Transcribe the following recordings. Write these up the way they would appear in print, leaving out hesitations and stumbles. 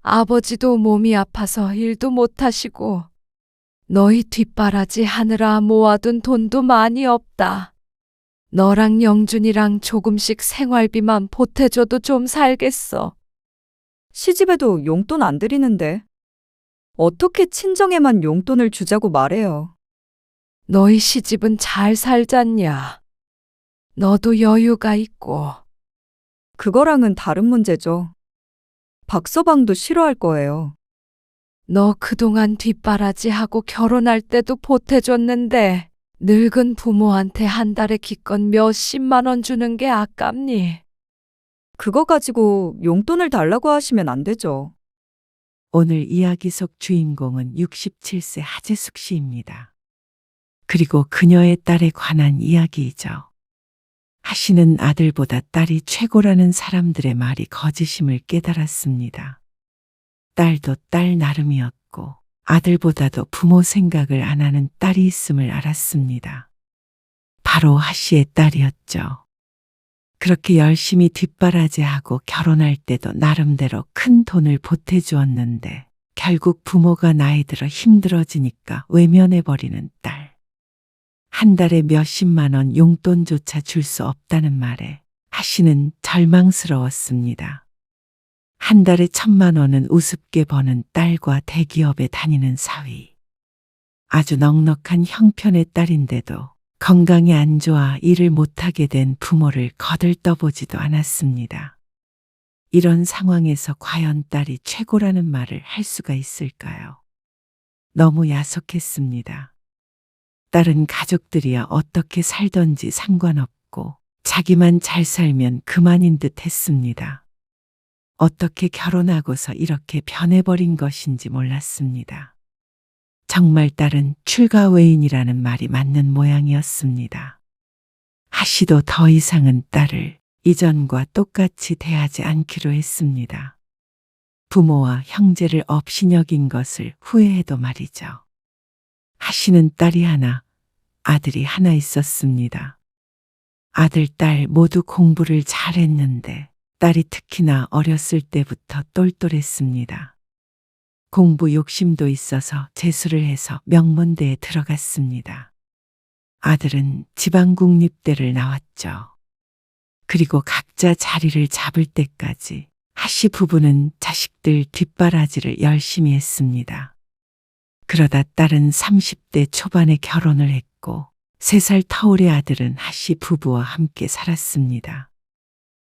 아버지도 몸이 아파서 일도 못하시고 너희 뒷바라지 하느라 모아둔 돈도 많이 없다. 너랑 영준이랑 조금씩 생활비만 보태줘도 좀 살겠어. 시집에도 용돈 안 드리는데 어떻게 친정에만 용돈을 주자고 말해요. 너희 시집은 잘 살잖냐. 너도 여유가 있고. 그거랑은 다른 문제죠. 박서방도 싫어할 거예요. 너 그동안 뒷바라지하고 결혼할 때도 보태줬는데 늙은 부모한테 한 달에 기껏 몇십만 원 주는 게 아깝니? 그거 가지고 용돈을 달라고 하시면 안 되죠. 오늘 이야기 속 주인공은 67세 하재숙 씨입니다. 그리고 그녀의 딸에 관한 이야기이죠. 하씨는 아들보다 딸이 최고라는 사람들의 말이 거짓임을 깨달았습니다. 딸도 딸 나름이었고 아들보다도 부모 생각을 안 하는 딸이 있음을 알았습니다. 바로 하씨의 딸이었죠. 그렇게 열심히 뒷바라지하고 결혼할 때도 나름대로 큰 돈을 보태주었는데 결국 부모가 나이 들어 힘들어지니까 외면해버리는 딸. 한 달에 몇십만 원 용돈조차 줄 수 없다는 말에 하씨는 절망스러웠습니다. 한 달에 1,000만 원은 우습게 버는 딸과 대기업에 다니는 사위. 아주 넉넉한 형편의 딸인데도 건강이 안 좋아 일을 못하게 된 부모를 거들떠보지도 않았습니다. 이런 상황에서 과연 딸이 최고라는 말을 할 수가 있을까요? 너무 야속했습니다. 딸은 가족들이야 어떻게 살던지 상관없고 자기만 잘 살면 그만인 듯 했습니다. 어떻게 결혼하고서 이렇게 변해버린 것인지 몰랐습니다. 정말 딸은 출가외인이라는 말이 맞는 모양이었습니다. 하씨도 더 이상은 딸을 이전과 똑같이 대하지 않기로 했습니다. 부모와 형제를 업신여긴 것을 후회해도 말이죠. 하씨는 딸이 하나, 아들이 하나 있었습니다. 아들, 딸 모두 공부를 잘했는데 딸이 특히나 어렸을 때부터 똘똘했습니다. 공부 욕심도 있어서 재수를 해서 명문대에 들어갔습니다. 아들은 지방국립대를 나왔죠. 그리고 각자 자리를 잡을 때까지 하씨 부부는 자식들 뒷바라지를 열심히 했습니다. 그러다 딸은 30대 초반에 결혼을 했고 3살 터울의 아들은 하씨 부부와 함께 살았습니다.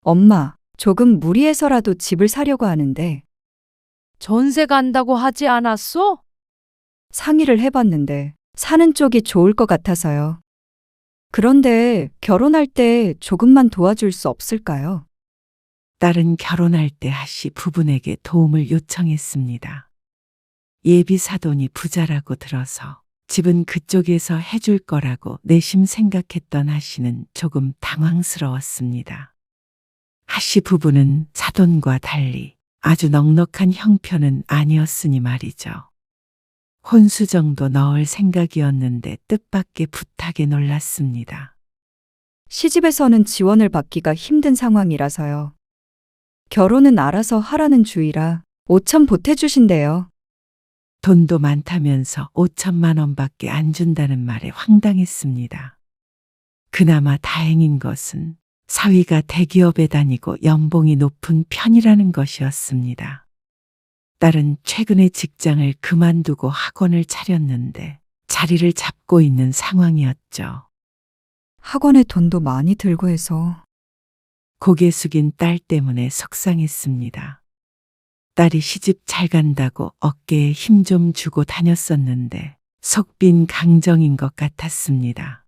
엄마, 조금 무리해서라도 집을 사려고 하는데 전세 간다고 하지 않았어? 상의를 해봤는데 사는 쪽이 좋을 것 같아서요. 그런데 결혼할 때 조금만 도와줄 수 없을까요? 딸은 결혼할 때 하씨 부부에게 도움을 요청했습니다. 예비 사돈이 부자라고 들어서 집은 그쪽에서 해줄 거라고 내심 생각했던 하씨는 조금 당황스러웠습니다. 하씨 부부는 사돈과 달리 아주 넉넉한 형편은 아니었으니 말이죠. 혼수 정도 넣을 생각이었는데 뜻밖의 부탁에 놀랐습니다. 시집에서는 지원을 받기가 힘든 상황이라서요. 결혼은 알아서 하라는 주의라 5천 보태주신대요. 돈도 많다면서 5천만 원밖에 안 준다는 말에 황당했습니다. 그나마 다행인 것은 사위가 대기업에 다니고 연봉이 높은 편이라는 것이었습니다. 딸은 최근에 직장을 그만두고 학원을 차렸는데 자리를 잡고 있는 상황이었죠. 학원에 돈도 많이 들고 해서 고개 숙인 딸 때문에 속상했습니다. 딸이 시집 잘 간다고 어깨에 힘 좀 주고 다녔었는데 속 빈 강정인 것 같았습니다.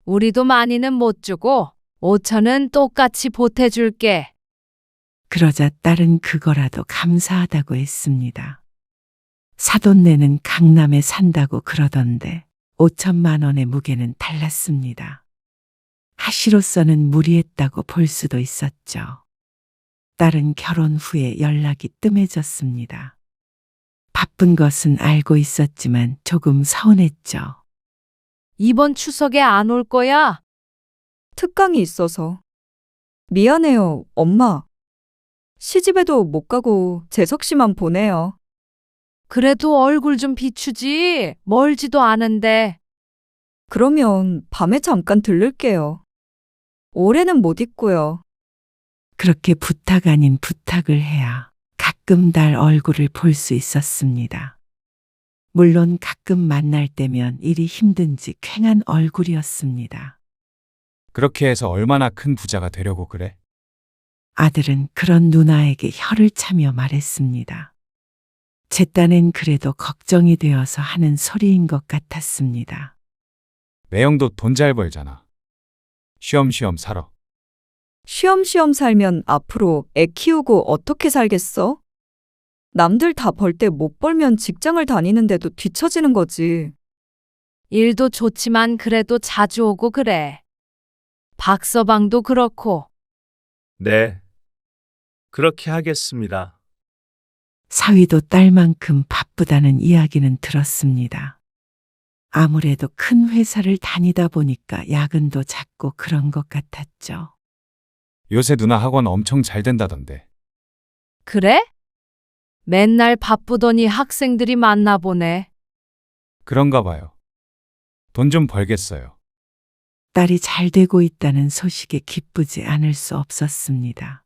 우리도 많이는 못 주고 5천은 똑같이 보태줄게. 그러자 딸은 그거라도 감사하다고 했습니다. 사돈네는 강남에 산다고 그러던데 5천만 원의 무게는 달랐습니다. 하씨로서는 무리했다고 볼 수도 있었죠. 딸은 결혼 후에 연락이 뜸해졌습니다. 바쁜 것은 알고 있었지만 조금 서운했죠. 이번 추석에 안 올 거야? 특강이 있어서. 미안해요, 엄마. 시집에도 못 가고 재석 씨만 보내요. 그래도 얼굴 좀 비추지. 멀지도 않은데. 그러면 밤에 잠깐 들를게요. 올해는 못 있고요. 그렇게 부탁 아닌 부탁을 해야 가끔 날 얼굴을 볼 수 있었습니다. 물론 가끔 만날 때면 일이 힘든지 퀭한 얼굴이었습니다. 그렇게 해서 얼마나 큰 부자가 되려고 그래? 아들은 그런 누나에게 혀를 차며 말했습니다. 제 딴엔 그래도 걱정이 되어서 하는 소리인 것 같았습니다. 매형도 돈 잘 벌잖아. 쉬엄쉬엄 살아. 쉬엄쉬엄 살면 앞으로 애 키우고 어떻게 살겠어? 남들 다 벌 때 못 벌면 직장을 다니는데도 뒤처지는 거지. 일도 좋지만 그래도 자주 오고 그래. 박서방도 그렇고. 네. 그렇게 하겠습니다. 사위도 딸만큼 바쁘다는 이야기는 들었습니다. 아무래도 큰 회사를 다니다 보니까 야근도 잦고 그런 것 같았죠. 요새 누나 학원 엄청 잘 된다던데. 그래? 맨날 바쁘더니 학생들이 많나 보네. 그런가 봐요. 돈 좀 벌겠어요. 딸이 잘 되고 있다는 소식에 기쁘지 않을 수 없었습니다.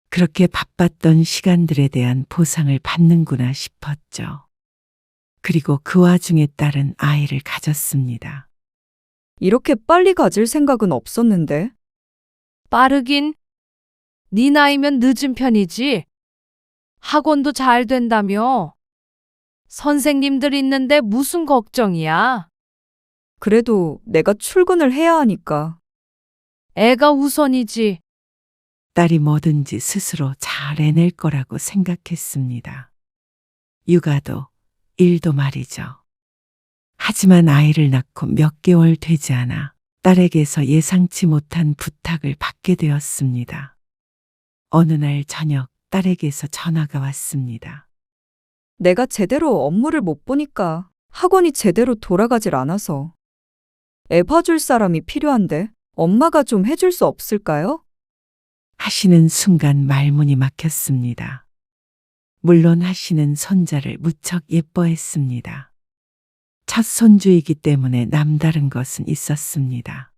그렇게 바빴던 시간들에 대한 보상을 받는구나 싶었죠. 그리고 그 와중에 딸은 아이를 가졌습니다. 이렇게 빨리 가질 생각은 없었는데. 빠르긴. 네 나이면 늦은 편이지. 학원도 잘 된다며. 선생님들 있는데 무슨 걱정이야. 그래도 내가 출근을 해야 하니까. 애가 우선이지. 딸이 뭐든지 스스로 잘 해낼 거라고 생각했습니다. 육아도 일도 말이죠. 하지만 아이를 낳고 몇 개월 되지 않아 딸에게서 예상치 못한 부탁을 받게 되었습니다. 어느 날 저녁 딸에게서 전화가 왔습니다. 내가 제대로 업무를 못 보니까 학원이 제대로 돌아가질 않아서. 애 봐줄 사람이 필요한데 엄마가 좀 해줄 수 없을까요? 하시는 순간 말문이 막혔습니다. 물론 하시는 손자를 무척 예뻐했습니다. 첫 손주이기 때문에 남다른 것은 있었습니다.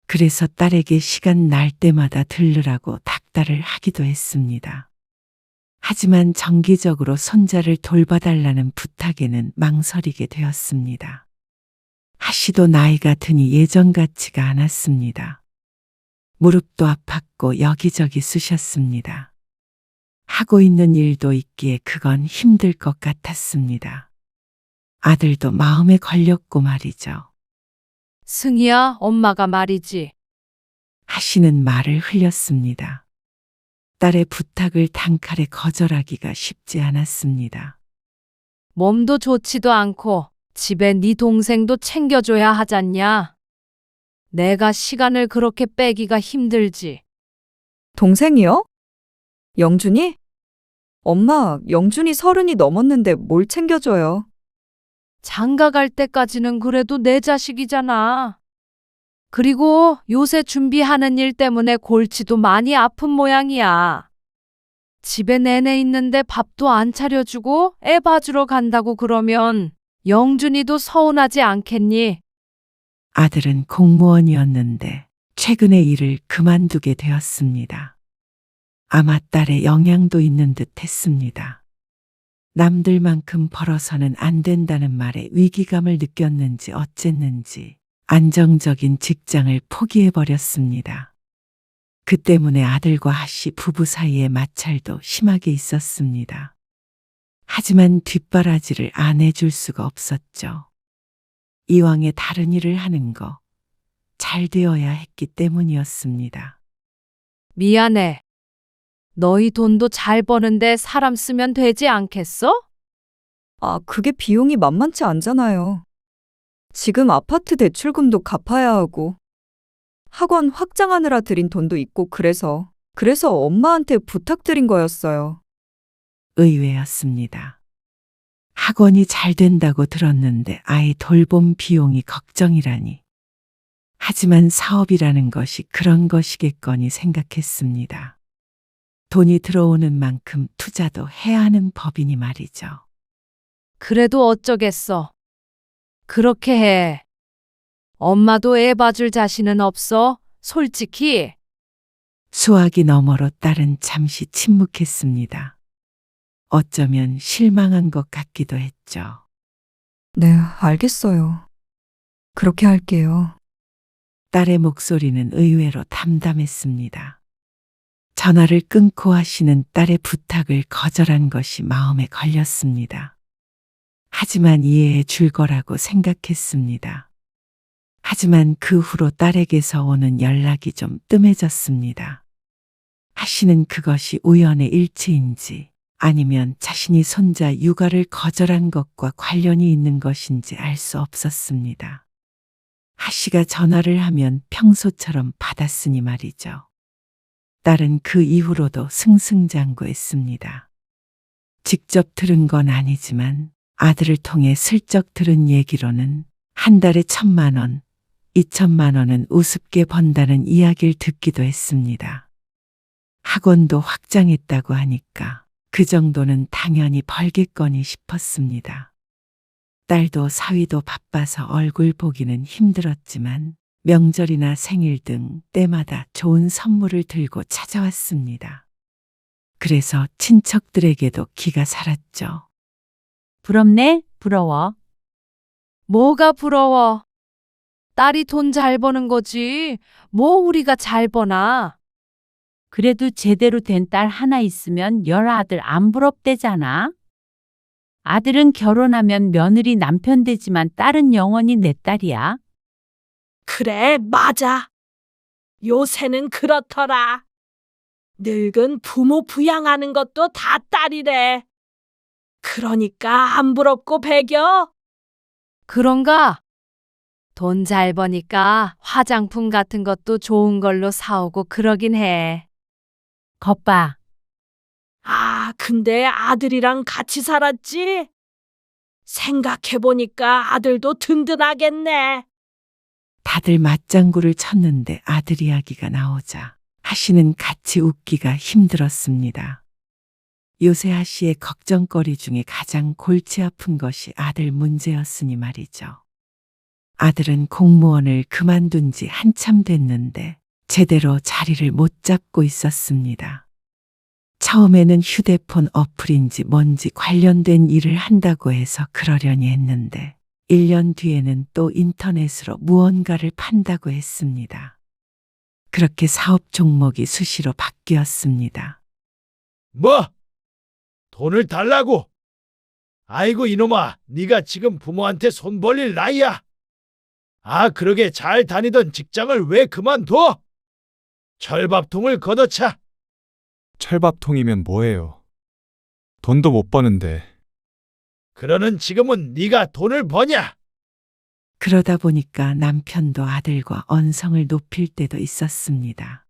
그래서 딸에게 시간 날 때마다 들르라고 닥달을 하기도 했습니다. 하지만 정기적으로 손자를 돌봐달라는 부탁에는 망설이게 되었습니다. 하시도 나이가 드니 예전 같지가 않았습니다. 무릎도 아팠고 여기저기 쑤셨습니다. 하고 있는 일도 있기에 그건 힘들 것 같았습니다. 아들도 마음에 걸렸고 말이죠. 승희야, 엄마가 말이지. 하시는 말을 흘렸습니다. 딸의 부탁을 단칼에 거절하기가 쉽지 않았습니다. 몸도 좋지도 않고 집에 네 동생도 챙겨줘야 하잖냐. 내가 시간을 그렇게 빼기가 힘들지. 동생이요? 영준이? 엄마, 영준이 30이 넘었는데 뭘 챙겨줘요? 장가 갈 때까지는 그래도 내 자식이잖아. 그리고 요새 준비하는 일 때문에 골치도 많이 아픈 모양이야. 집에 내내 있는데 밥도 안 차려주고 애 봐주러 간다고 그러면 영준이도 서운하지 않겠니? 아들은 공무원이었는데 최근에 일을 그만두게 되었습니다. 아마 딸의 영향도 있는 듯 했습니다. 남들만큼 벌어서는 안 된다는 말에 위기감을 느꼈는지 어쨌는지 안정적인 직장을 포기해버렸습니다. 그 때문에 아들과 하씨 부부 사이의 마찰도 심하게 있었습니다. 하지만 뒷바라지를 안 해줄 수가 없었죠. 이왕에 다른 일을 하는 거 잘 되어야 했기 때문이었습니다. 미안해. 너희 돈도 잘 버는데 사람 쓰면 되지 않겠어? 아, 그게 비용이 만만치 않잖아요. 지금 아파트 대출금도 갚아야 하고, 학원 확장하느라 들인 돈도 있고 그래서 엄마한테 부탁드린 거였어요. 의외였습니다. 학원이 잘 된다고 들었는데 아이 돌봄 비용이 걱정이라니. 하지만 사업이라는 것이 그런 것이겠거니 생각했습니다. 돈이 들어오는 만큼 투자도 해야 하는 법이니 말이죠. 그래도 어쩌겠어. 그렇게 해. 엄마도 애 봐줄 자신은 없어? 솔직히. 수화기 너머로 딸은 잠시 침묵했습니다. 어쩌면 실망한 것 같기도 했죠. 네, 알겠어요. 그렇게 할게요. 딸의 목소리는 의외로 담담했습니다. 전화를 끊고 하시는 딸의 부탁을 거절한 것이 마음에 걸렸습니다. 하지만 이해해 줄 거라고 생각했습니다. 하지만 그 후로 딸에게서 오는 연락이 좀 뜸해졌습니다. 하씨는 그것이 우연의 일치인지 아니면 자신이 손자 육아를 거절한 것과 관련이 있는 것인지 알 수 없었습니다. 하씨가 전화를 하면 평소처럼 받았으니 말이죠. 딸은 그 이후로도 승승장구했습니다. 직접 들은 건 아니지만 아들을 통해 슬쩍 들은 얘기로는 한 달에 1,000만 원, 2,000만 원은 우습게 번다는 이야기를 듣기도 했습니다. 학원도 확장했다고 하니까 그 정도는 당연히 벌겠거니 싶었습니다. 딸도 사위도 바빠서 얼굴 보기는 힘들었지만 명절이나 생일 등 때마다 좋은 선물을 들고 찾아왔습니다. 그래서 친척들에게도 기가 살았죠. 부럽네, 부러워. 뭐가 부러워? 딸이 돈 잘 버는 거지. 뭐 우리가 잘 버나. 그래도 제대로 된 딸 하나 있으면 열 아들 안 부럽대잖아. 아들은 결혼하면 며느리 남편 되지만 딸은 영원히 내 딸이야. 그래, 맞아. 요새는 그렇더라. 늙은 부모 부양하는 것도 다 딸이래. 그러니까 안 부럽고 배겨. 그런가? 돈 잘 버니까 화장품 같은 것도 좋은 걸로 사오고 그러긴 해. 겉봐. 아, 근데 아들이랑 같이 살았지? 생각해보니까 아들도 든든하겠네. 다들 맞장구를 쳤는데 아들 이야기가 나오자 하씨는 같이 웃기가 힘들었습니다. 요새 하씨의 걱정거리 중에 가장 골치 아픈 것이 아들 문제였으니 말이죠. 아들은 공무원을 그만둔 지 한참 됐는데 제대로 자리를 못 잡고 있었습니다. 처음에는 휴대폰 어플인지 뭔지 관련된 일을 한다고 해서 그러려니 했는데 1년 뒤에는 또 인터넷으로 무언가를 판다고 했습니다. 그렇게 사업 종목이 수시로 바뀌었습니다. 뭐? 돈을 달라고? 아이고 이놈아, 네가 지금 부모한테 손 벌릴 나이야. 아, 그러게 잘 다니던 직장을 왜 그만둬? 철밥통을 걷어차. 철밥통이면 뭐예요? 돈도 못 버는데. 그러는 지금은 네가 돈을 버냐? 그러다 보니까 남편도 아들과 언성을 높일 때도 있었습니다.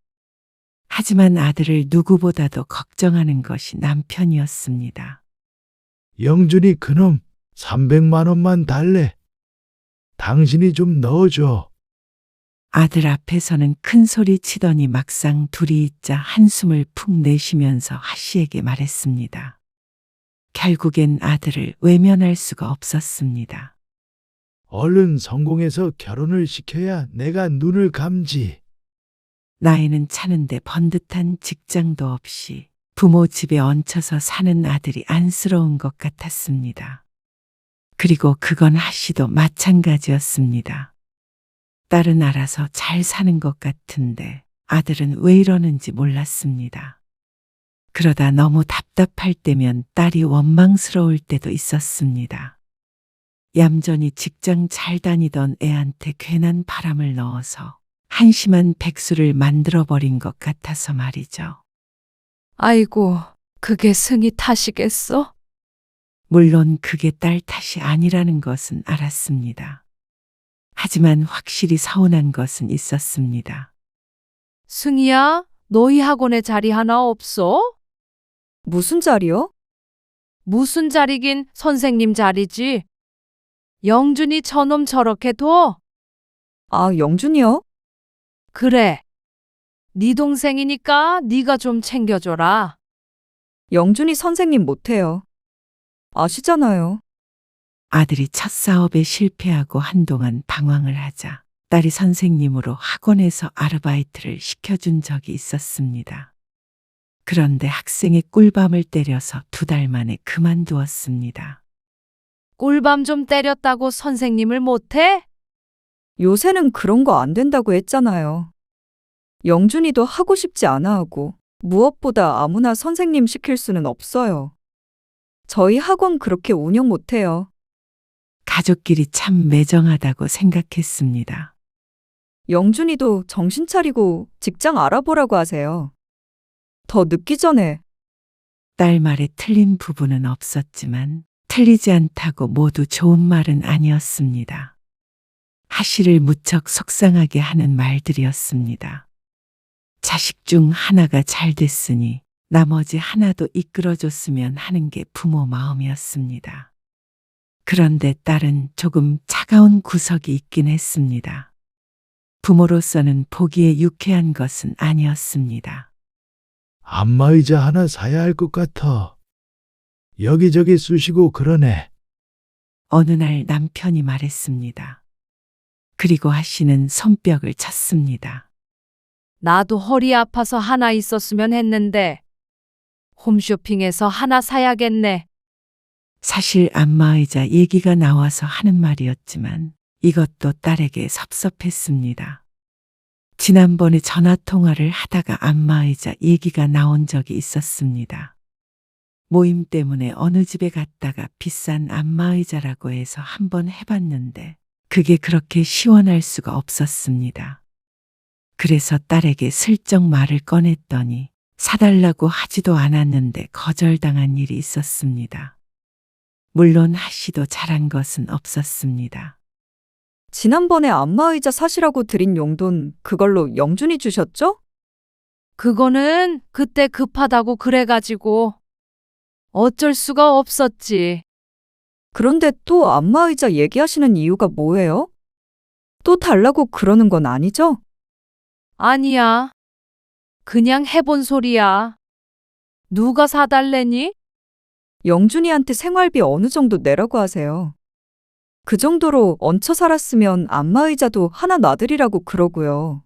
하지만 아들을 누구보다도 걱정하는 것이 남편이었습니다. 영준이 그놈 300만 원만 달래. 당신이 좀 넣어줘. 아들 앞에서는 큰 소리 치더니 막상 둘이 있자 한숨을 푹 내쉬면서 하씨에게 말했습니다. 결국엔 아들을 외면할 수가 없었습니다. 얼른 성공해서 결혼을 시켜야 내가 눈을 감지. 나이는 차는데 번듯한 직장도 없이 부모 집에 얹혀서 사는 아들이 안쓰러운 것 같았습니다. 그리고 그건 하씨도 마찬가지였습니다. 딸은 알아서 잘 사는 것 같은데 아들은 왜 이러는지 몰랐습니다. 그러다 너무 답답할 때면 딸이 원망스러울 때도 있었습니다. 얌전히 직장 잘 다니던 애한테 괜한 바람을 넣어서 한심한 백수를 만들어버린 것 같아서 말이죠. 아이고, 그게 승희 탓이겠어? 물론 그게 딸 탓이 아니라는 것은 알았습니다. 하지만 확실히 서운한 것은 있었습니다. 승희야, 너희 학원에 자리 하나 없어? 무슨 자리요? 무슨 자리긴 선생님 자리지. 영준이 저놈 저렇게 둬? 아, 영준이요? 그래. 네 동생이니까 네가 좀 챙겨줘라. 영준이 선생님 못해요. 아시잖아요. 아들이 첫 사업에 실패하고 한동안 방황을 하자 딸이 선생님으로 학원에서 아르바이트를 시켜준 적이 있었습니다. 그런데 학생의 꿀밤을 때려서 2달 만에 그만두었습니다. 꿀밤 좀 때렸다고 선생님을 못해? 요새는 그런 거 안 된다고 했잖아요. 영준이도 하고 싶지 않아 하고 무엇보다 아무나 선생님 시킬 수는 없어요. 저희 학원 그렇게 운영 못해요. 가족끼리 참 매정하다고 생각했습니다. 영준이도 정신 차리고 직장 알아보라고 하세요. 더 늦기 전에. 딸 말에 틀린 부분은 없었지만 틀리지 않다고 모두 좋은 말은 아니었습니다. 하씨를 무척 속상하게 하는 말들이었습니다. 자식 중 하나가 잘 됐으니 나머지 하나도 이끌어줬으면 하는 게 부모 마음이었습니다. 그런데 딸은 조금 차가운 구석이 있긴 했습니다. 부모로서는 보기에 유쾌한 것은 아니었습니다. 안마의자 하나 사야 할 것 같아. 여기저기 쑤시고 그러네. 어느 날 남편이 말했습니다. 그리고 하씨는 손뼉을 쳤습니다. 나도 허리 아파서 하나 있었으면 했는데 홈쇼핑에서 하나 사야겠네. 사실 안마의자 얘기가 나와서 하는 말이었지만 이것도 딸에게 섭섭했습니다. 지난번에 전화통화를 하다가 안마의자 얘기가 나온 적이 있었습니다. 모임 때문에 어느 집에 갔다가 비싼 안마의자라고 해서 한번 해봤는데 그게 그렇게 시원할 수가 없었습니다. 그래서 딸에게 슬쩍 말을 꺼냈더니 사달라고 하지도 않았는데 거절당한 일이 있었습니다. 물론 하씨도 잘한 것은 없었습니다. 지난번에 안마의자 사시라고 드린 용돈 그걸로 영준이 주셨죠? 그거는 그때 급하다고 그래가지고 어쩔 수가 없었지. 그런데 또 안마의자 얘기하시는 이유가 뭐예요? 또 달라고 그러는 건 아니죠? 아니야. 그냥 해본 소리야. 누가 사달래니? 영준이한테 생활비 어느 정도 내라고 하세요. 그 정도로 얹혀 살았으면 안마의자도 하나 놔드리라고 그러고요.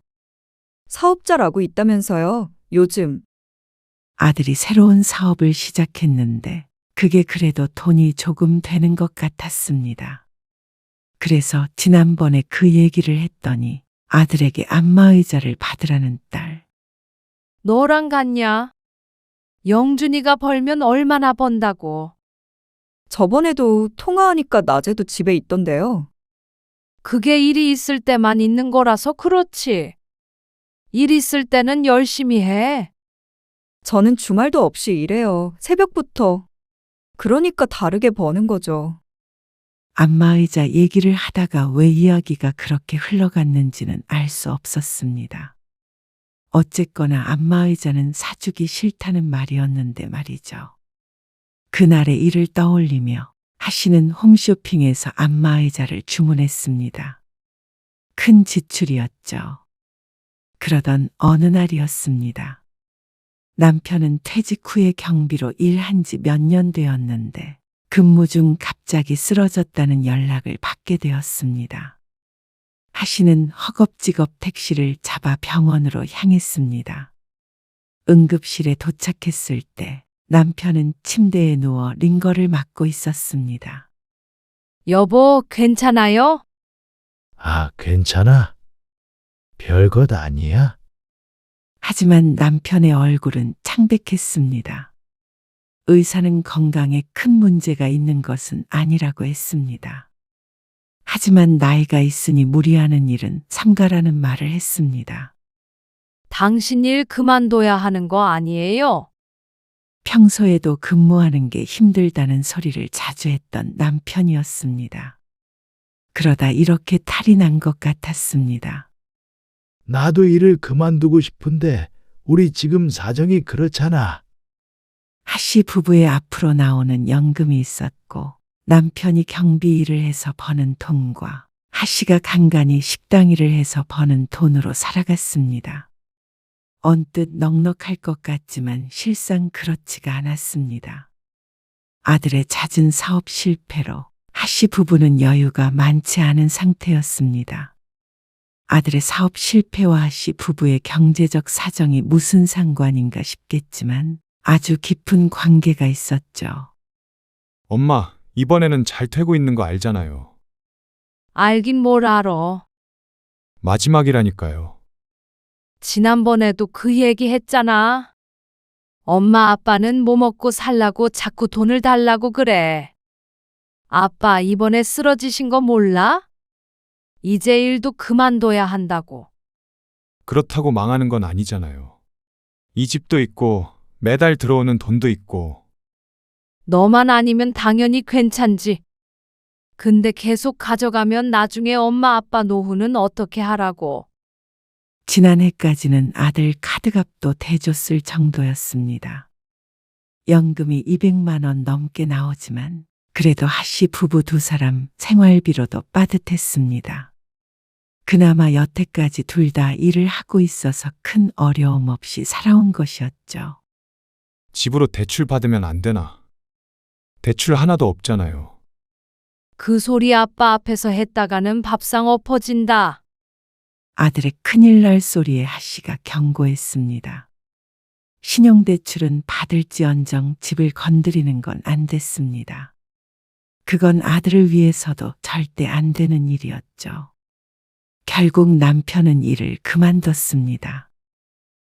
사업자라고 있다면서요, 요즘. 아들이 새로운 사업을 시작했는데 그게 그래도 돈이 조금 되는 것 같았습니다. 그래서 지난번에 그 얘기를 했더니 아들에게 안마의자를 받으라는 딸. 너랑 같냐? 영준이가 벌면 얼마나 번다고. 저번에도 통화하니까 낮에도 집에 있던데요. 그게 일이 있을 때만 있는 거라서 그렇지. 일 있을 때는 열심히 해. 저는 주말도 없이 일해요. 새벽부터. 그러니까 다르게 버는 거죠. 안마의자 얘기를 하다가 왜 이야기가 그렇게 흘러갔는지는 알 수 없었습니다. 어쨌거나 안마의자는 사주기 싫다는 말이었는데 말이죠. 그날의 일을 떠올리며 하씨는 홈쇼핑에서 안마의자를 주문했습니다. 큰 지출이었죠. 그러던 어느 날이었습니다. 남편은 퇴직 후에 경비로 일한 지 몇 년 되었는데 근무 중 갑자기 쓰러졌다는 연락을 받게 되었습니다. 하씨는 허겁지겁 택시를 잡아 병원으로 향했습니다. 응급실에 도착했을 때 남편은 침대에 누워 링거를 맞고 있었습니다. 여보, 괜찮아요? 아, 괜찮아. 별것 아니야. 하지만 남편의 얼굴은 창백했습니다. 의사는 건강에 큰 문제가 있는 것은 아니라고 했습니다. 하지만 나이가 있으니 무리하는 일은 삼가라는 말을 했습니다. 당신 일 그만둬야 하는 거 아니에요? 평소에도 근무하는 게 힘들다는 소리를 자주 했던 남편이었습니다. 그러다 이렇게 탈이 난 것 같았습니다. 나도 일을 그만두고 싶은데 우리 지금 사정이 그렇잖아. 하씨 부부의 앞으로 나오는 연금이 있었고 남편이 경비 일을 해서 버는 돈과 하씨가 간간히 식당 일을 해서 버는 돈으로 살아갔습니다. 언뜻 넉넉할 것 같지만 실상 그렇지가 않았습니다. 아들의 잦은 사업 실패로 하씨 부부는 여유가 많지 않은 상태였습니다. 아들의 사업 실패와 하씨 부부의 경제적 사정이 무슨 상관인가 싶겠지만 아주 깊은 관계가 있었죠. 엄마, 이번에는 잘 되고 있는 거 알잖아요. 알긴 뭘 알아. 마지막이라니까요. 지난번에도 그 얘기 했잖아. 엄마 아빠는 뭐 먹고 살라고 자꾸 돈을 달라고 그래. 아빠 이번에 쓰러지신 거 몰라? 이제 일도 그만둬야 한다고. 그렇다고 망하는 건 아니잖아요. 이 집도 있고 매달 들어오는 돈도 있고. 너만 아니면 당연히 괜찮지. 근데 계속 가져가면 나중에 엄마 아빠 노후는 어떻게 하라고. 지난해까지는 아들 카드값도 대줬을 정도였습니다. 연금이 200만 원 넘게 나오지만 그래도 하씨 부부 두 사람 생활비로도 빠듯했습니다. 그나마 여태까지 둘 다 일을 하고 있어서 큰 어려움 없이 살아온 것이었죠. 집으로 대출 받으면 안 되나? 대출 하나도 없잖아요. 그 소리 아빠 앞에서 했다가는 밥상 엎어진다. 아들의 큰일 날 소리에 하씨가 경고했습니다. 신용대출은 받을지언정 집을 건드리는 건 안 됐습니다. 그건 아들을 위해서도 절대 안 되는 일이었죠. 결국 남편은 일을 그만뒀습니다.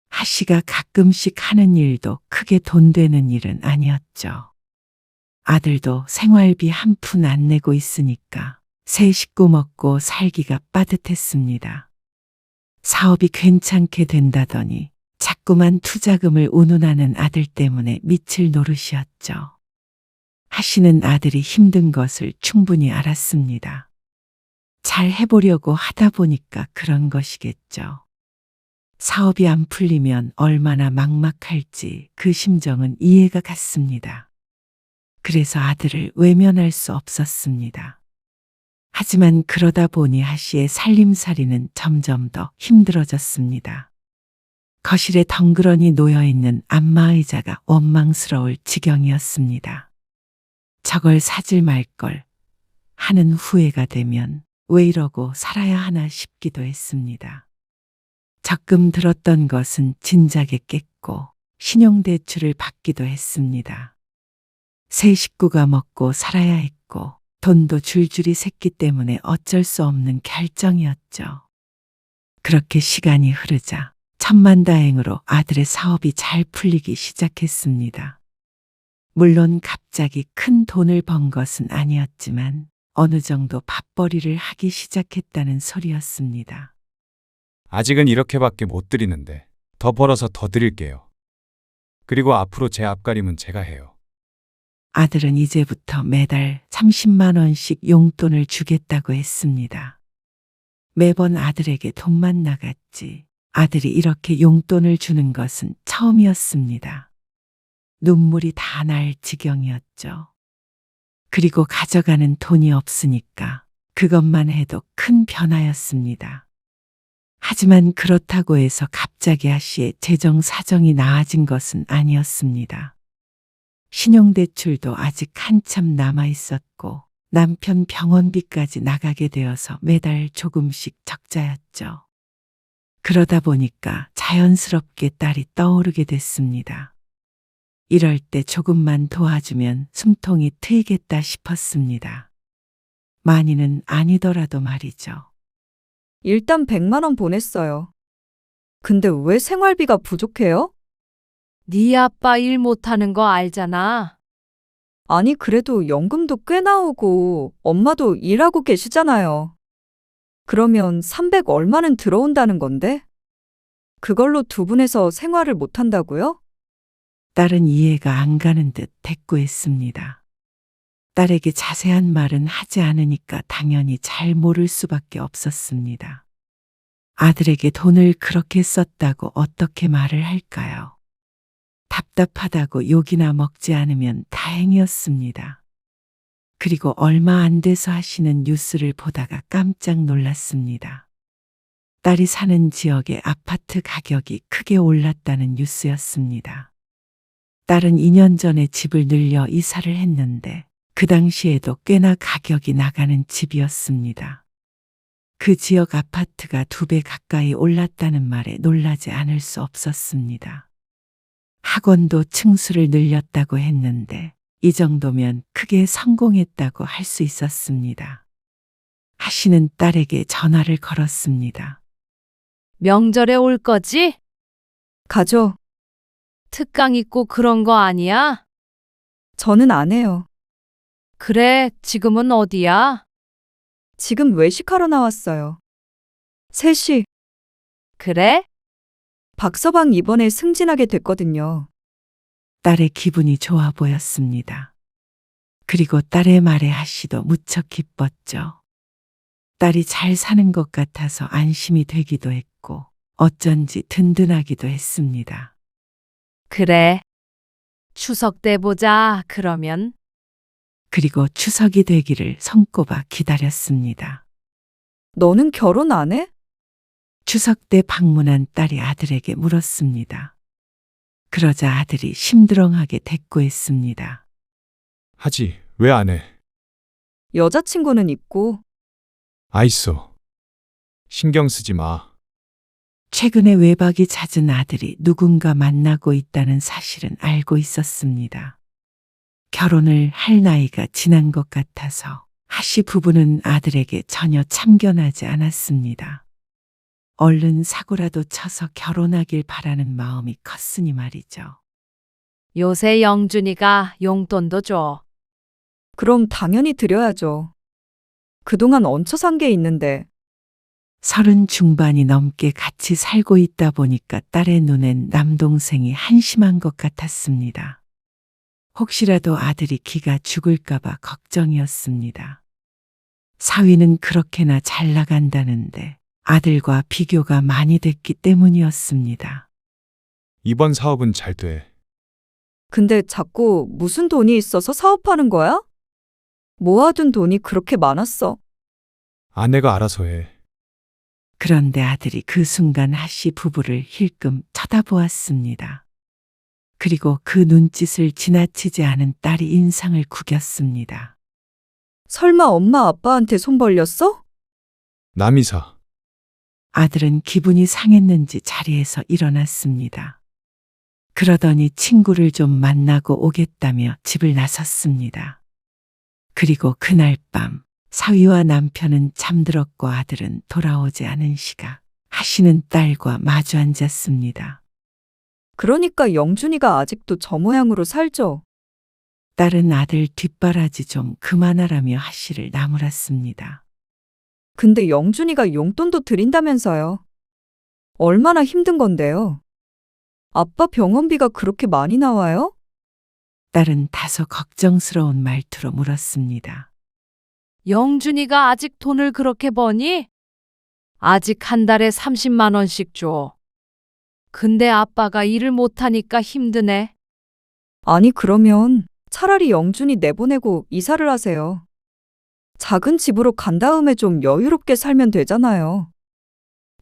하씨가 가끔씩 하는 일도 크게 돈 되는 일은 아니었죠. 아들도 생활비 한 푼 안 내고 있으니까 세 식구 먹고 살기가 빠듯했습니다. 사업이 괜찮게 된다더니 자꾸만 투자금을 운운하는 아들 때문에 미칠 노릇이었죠. 하씨는 아들이 힘든 것을 충분히 알았습니다. 잘 해보려고 하다 보니까 그런 것이겠죠. 사업이 안 풀리면 얼마나 막막할지 그 심정은 이해가 갔습니다. 그래서 아들을 외면할 수 없었습니다. 하지만 그러다 보니 하씨의 살림살이는 점점 더 힘들어졌습니다. 거실에 덩그러니 놓여있는 안마의자가 원망스러울 지경이었습니다. 저걸 사질 말걸 하는 후회가 되면 왜 이러고 살아야 하나 싶기도 했습니다. 적금 들었던 것은 진작에 깼고 신용대출을 받기도 했습니다. 세 식구가 먹고 살아야 했고 돈도 줄줄이 샜기 때문에 어쩔 수 없는 결정이었죠. 그렇게 시간이 흐르자 천만다행으로 아들의 사업이 잘 풀리기 시작했습니다. 물론 갑자기 큰 돈을 번 것은 아니었지만 어느 정도 밥벌이를 하기 시작했다는 소리였습니다. 아직은 이렇게밖에 못 드리는데 더 벌어서 더 드릴게요. 그리고 앞으로 제 앞가림은 제가 해요. 아들은 이제부터 매달 30만 원씩 용돈을 주겠다고 했습니다. 매번 아들에게 돈만 나갔지 아들이 이렇게 용돈을 주는 것은 처음이었습니다. 눈물이 다 날 지경이었죠. 그리고 가져가는 돈이 없으니까 그것만 해도 큰 변화였습니다. 하지만 그렇다고 해서 갑자기 하씨의 재정 사정이 나아진 것은 아니었습니다. 신용대출도 아직 한참 남아 있었고 남편 병원비까지 나가게 되어서 매달 조금씩 적자였죠. 그러다 보니까 자연스럽게 딸이 떠오르게 됐습니다. 이럴 때 조금만 도와주면 숨통이 트이겠다 싶었습니다. 많이는 아니더라도 말이죠. 일단 100만 원 보냈어요. 근데 왜 생활비가 부족해요? 네 아빠 일 못하는 거 알잖아. 아니, 그래도 연금도 꽤 나오고 엄마도 일하고 계시잖아요. 그러면 300 얼마는 들어온다는 건데? 그걸로 두 분에서 생활을 못 한다고요? 딸은 이해가 안 가는 듯 대꾸했습니다. 딸에게 자세한 말은 하지 않으니까 당연히 잘 모를 수밖에 없었습니다. 아들에게 돈을 그렇게 썼다고 어떻게 말을 할까요? 답답하다고 욕이나 먹지 않으면 다행이었습니다. 그리고 얼마 안 돼서 하시는 뉴스를 보다가 깜짝 놀랐습니다. 딸이 사는 지역의 아파트 가격이 크게 올랐다는 뉴스였습니다. 딸은 2년 전에 집을 늘려 이사를 했는데 그 당시에도 꽤나 가격이 나가는 집이었습니다. 그 지역 아파트가 2배 가까이 올랐다는 말에 놀라지 않을 수 없었습니다. 학원도 층수를 늘렸다고 했는데 이 정도면 크게 성공했다고 할 수 있었습니다. 하씨는 딸에게 전화를 걸었습니다. 명절에 올 거지? 가죠. 특강 있고 그런 거 아니야? 저는 안 해요. 그래, 지금은 어디야? 지금 외식하러 나왔어요. 셋이 그래? 박서방 이번에 승진하게 됐거든요. 딸의 기분이 좋아 보였습니다. 그리고 딸의 말에 하씨도 무척 기뻤죠. 딸이 잘 사는 것 같아서 안심이 되기도 했고 어쩐지 든든하기도 했습니다. 그래. 추석 때 보자, 그러면. 그리고 추석이 되기를 손꼽아 기다렸습니다. 너는 결혼 안 해? 추석 때 방문한 딸이 아들에게 물었습니다. 그러자 아들이 심드렁하게 대꾸했습니다. 하지, 왜 안 해? 여자친구는 있고. 아이소. 신경 쓰지 마. 최근에 외박이 잦은 아들이 누군가 만나고 있다는 사실은 알고 있었습니다. 결혼을 할 나이가 지난 것 같아서 하씨 부부는 아들에게 전혀 참견하지 않았습니다. 얼른 사고라도 쳐서 결혼하길 바라는 마음이 컸으니 말이죠. 요새 영준이가 용돈도 줘. 그럼 당연히 드려야죠. 그동안 얹혀 산 게 있는데. 30 중반이 넘게 같이 살고 있다 보니까 딸의 눈엔 남동생이 한심한 것 같았습니다. 혹시라도 아들이 기가 죽을까봐 걱정이었습니다. 사위는 그렇게나 잘 나간다는데 아들과 비교가 많이 됐기 때문이었습니다. 이번 사업은 잘 돼. 근데 자꾸 무슨 돈이 있어서 사업하는 거야? 모아둔 돈이 그렇게 많았어. 아내가 알아서 해. 그런데 아들이 그 순간 하씨 부부를 힐끔 쳐다보았습니다. 그리고 그 눈짓을 지나치지 않은 딸이 인상을 구겼습니다. 설마 엄마 아빠한테 손 벌렸어? 남이사. 아들은 기분이 상했는지 자리에서 일어났습니다. 그러더니 친구를 좀 만나고 오겠다며 집을 나섰습니다. 그리고 그날 밤 사위와 남편은 잠들었고 아들은 돌아오지 않은 시각 하씨는 딸과 마주 앉았습니다. 그러니까 영준이가 아직도 저 모양으로 살죠. 딸은 아들 뒷바라지 좀 그만하라며 하씨를 나무랐습니다. 근데 영준이가 용돈도 드린다면서요. 얼마나 힘든 건데요. 아빠 병원비가 그렇게 많이 나와요? 딸은 다소 걱정스러운 말투로 물었습니다. 영준이가 아직 돈을 그렇게 버니? 아직 한 달에 30만 원씩 줘. 근데 아빠가 일을 못하니까 힘드네. 아니, 그러면 차라리 영준이 내보내고 이사를 하세요. 작은 집으로 간 다음에 좀 여유롭게 살면 되잖아요.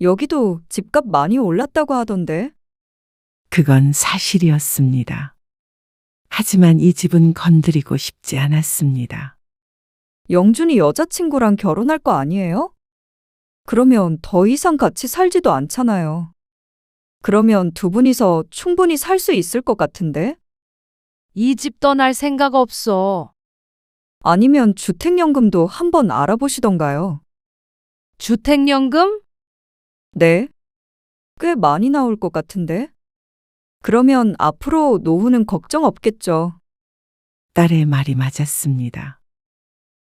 여기도 집값 많이 올랐다고 하던데. 그건 사실이었습니다. 하지만 이 집은 건드리고 싶지 않았습니다. 영준이 여자친구랑 결혼할 거 아니에요? 그러면 더 이상 같이 살지도 않잖아요. 그러면 두 분이서 충분히 살 수 있을 것 같은데? 이 집 떠날 생각 없어. 아니면 주택연금도 한번 알아보시던가요? 주택연금? 네. 꽤 많이 나올 것 같은데? 그러면 앞으로 노후는 걱정 없겠죠. 딸의 말이 맞았습니다.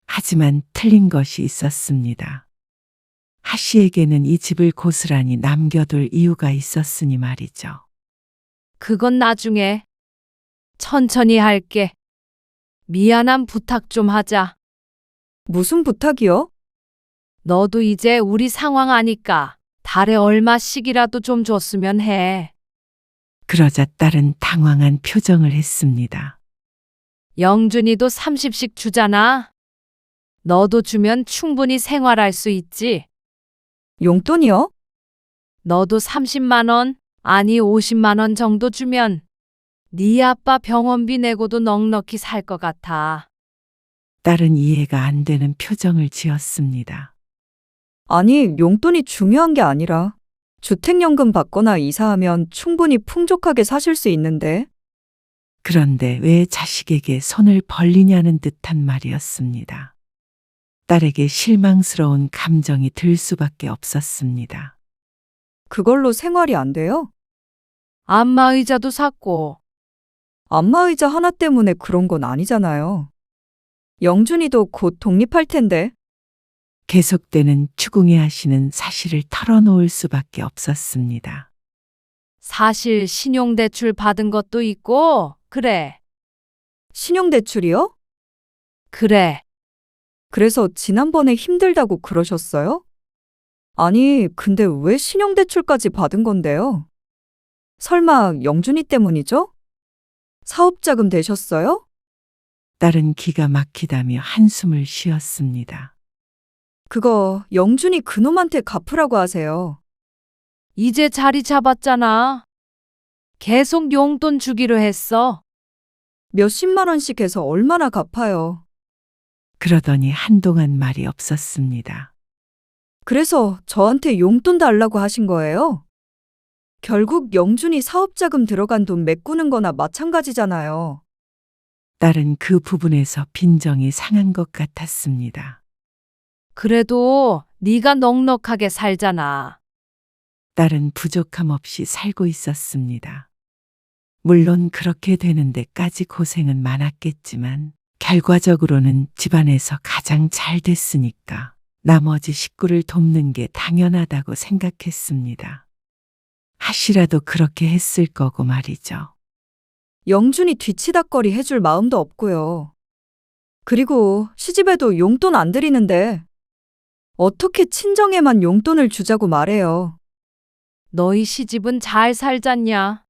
하지만 틀린 것이 있었습니다. 하씨에게는 이 집을 고스란히 남겨둘 이유가 있었으니 말이죠. 그건 나중에. 천천히 할게. 미안한 부탁 좀 하자. 무슨 부탁이요? 너도 이제 우리 상황 아니까 달에 얼마씩이라도 좀 줬으면 해. 그러자 딸은 당황한 표정을 했습니다. 영준이도 30씩 주잖아. 너도 주면 충분히 생활할 수 있지. 용돈이요? 너도 30만 원, 아니 50만 원 정도 주면 네 아빠 병원비 내고도 넉넉히 살 것 같아. 딸은 이해가 안 되는 표정을 지었습니다. 아니, 용돈이 중요한 게 아니라 주택연금 받거나 이사하면 충분히 풍족하게 사실 수 있는데 그런데 왜 자식에게 손을 벌리냐는 듯한 말이었습니다. 딸에게 실망스러운 감정이 들 수밖에 없었습니다. 그걸로 생활이 안 돼요? 안마의자도 샀고 안마의자 하나 때문에 그런 건 아니잖아요. 영준이도 곧 독립할 텐데. 계속되는 추궁해 하시는 사실을 털어놓을 수밖에 없었습니다. 사실 신용대출 받은 것도 있고 그래. 신용대출이요? 그래. 그래서 지난번에 힘들다고 그러셨어요? 아니, 근데 왜 신용대출까지 받은 건데요? 설마 영준이 때문이죠? 사업자금 되셨어요? 딸은 기가 막히다며 한숨을 쉬었습니다. 그거 영준이 그놈한테 갚으라고 하세요. 이제 자리 잡았잖아. 계속 용돈 주기로 했어. 몇십만 원씩 해서 얼마나 갚아요. 그러더니 한동안 말이 없었습니다. 그래서 저한테 용돈 달라고 하신 거예요? 결국 영준이 사업자금 들어간 돈 메꾸는 거나 마찬가지잖아요. 딸은 그 부분에서 빈정이 상한 것 같았습니다. 그래도 네가 넉넉하게 살잖아. 딸은 부족함 없이 살고 있었습니다. 물론 그렇게 되는 데까지 고생은 많았겠지만 결과적으로는 집안에서 가장 잘 됐으니까 나머지 식구를 돕는 게 당연하다고 생각했습니다. 하시라도 그렇게 했을 거고 말이죠. 영준이 뒤치다꺼리 해줄 마음도 없고요. 그리고 시집에도 용돈 안 드리는데 어떻게 친정에만 용돈을 주자고 말해요. 너희 시집은 잘 살잖냐?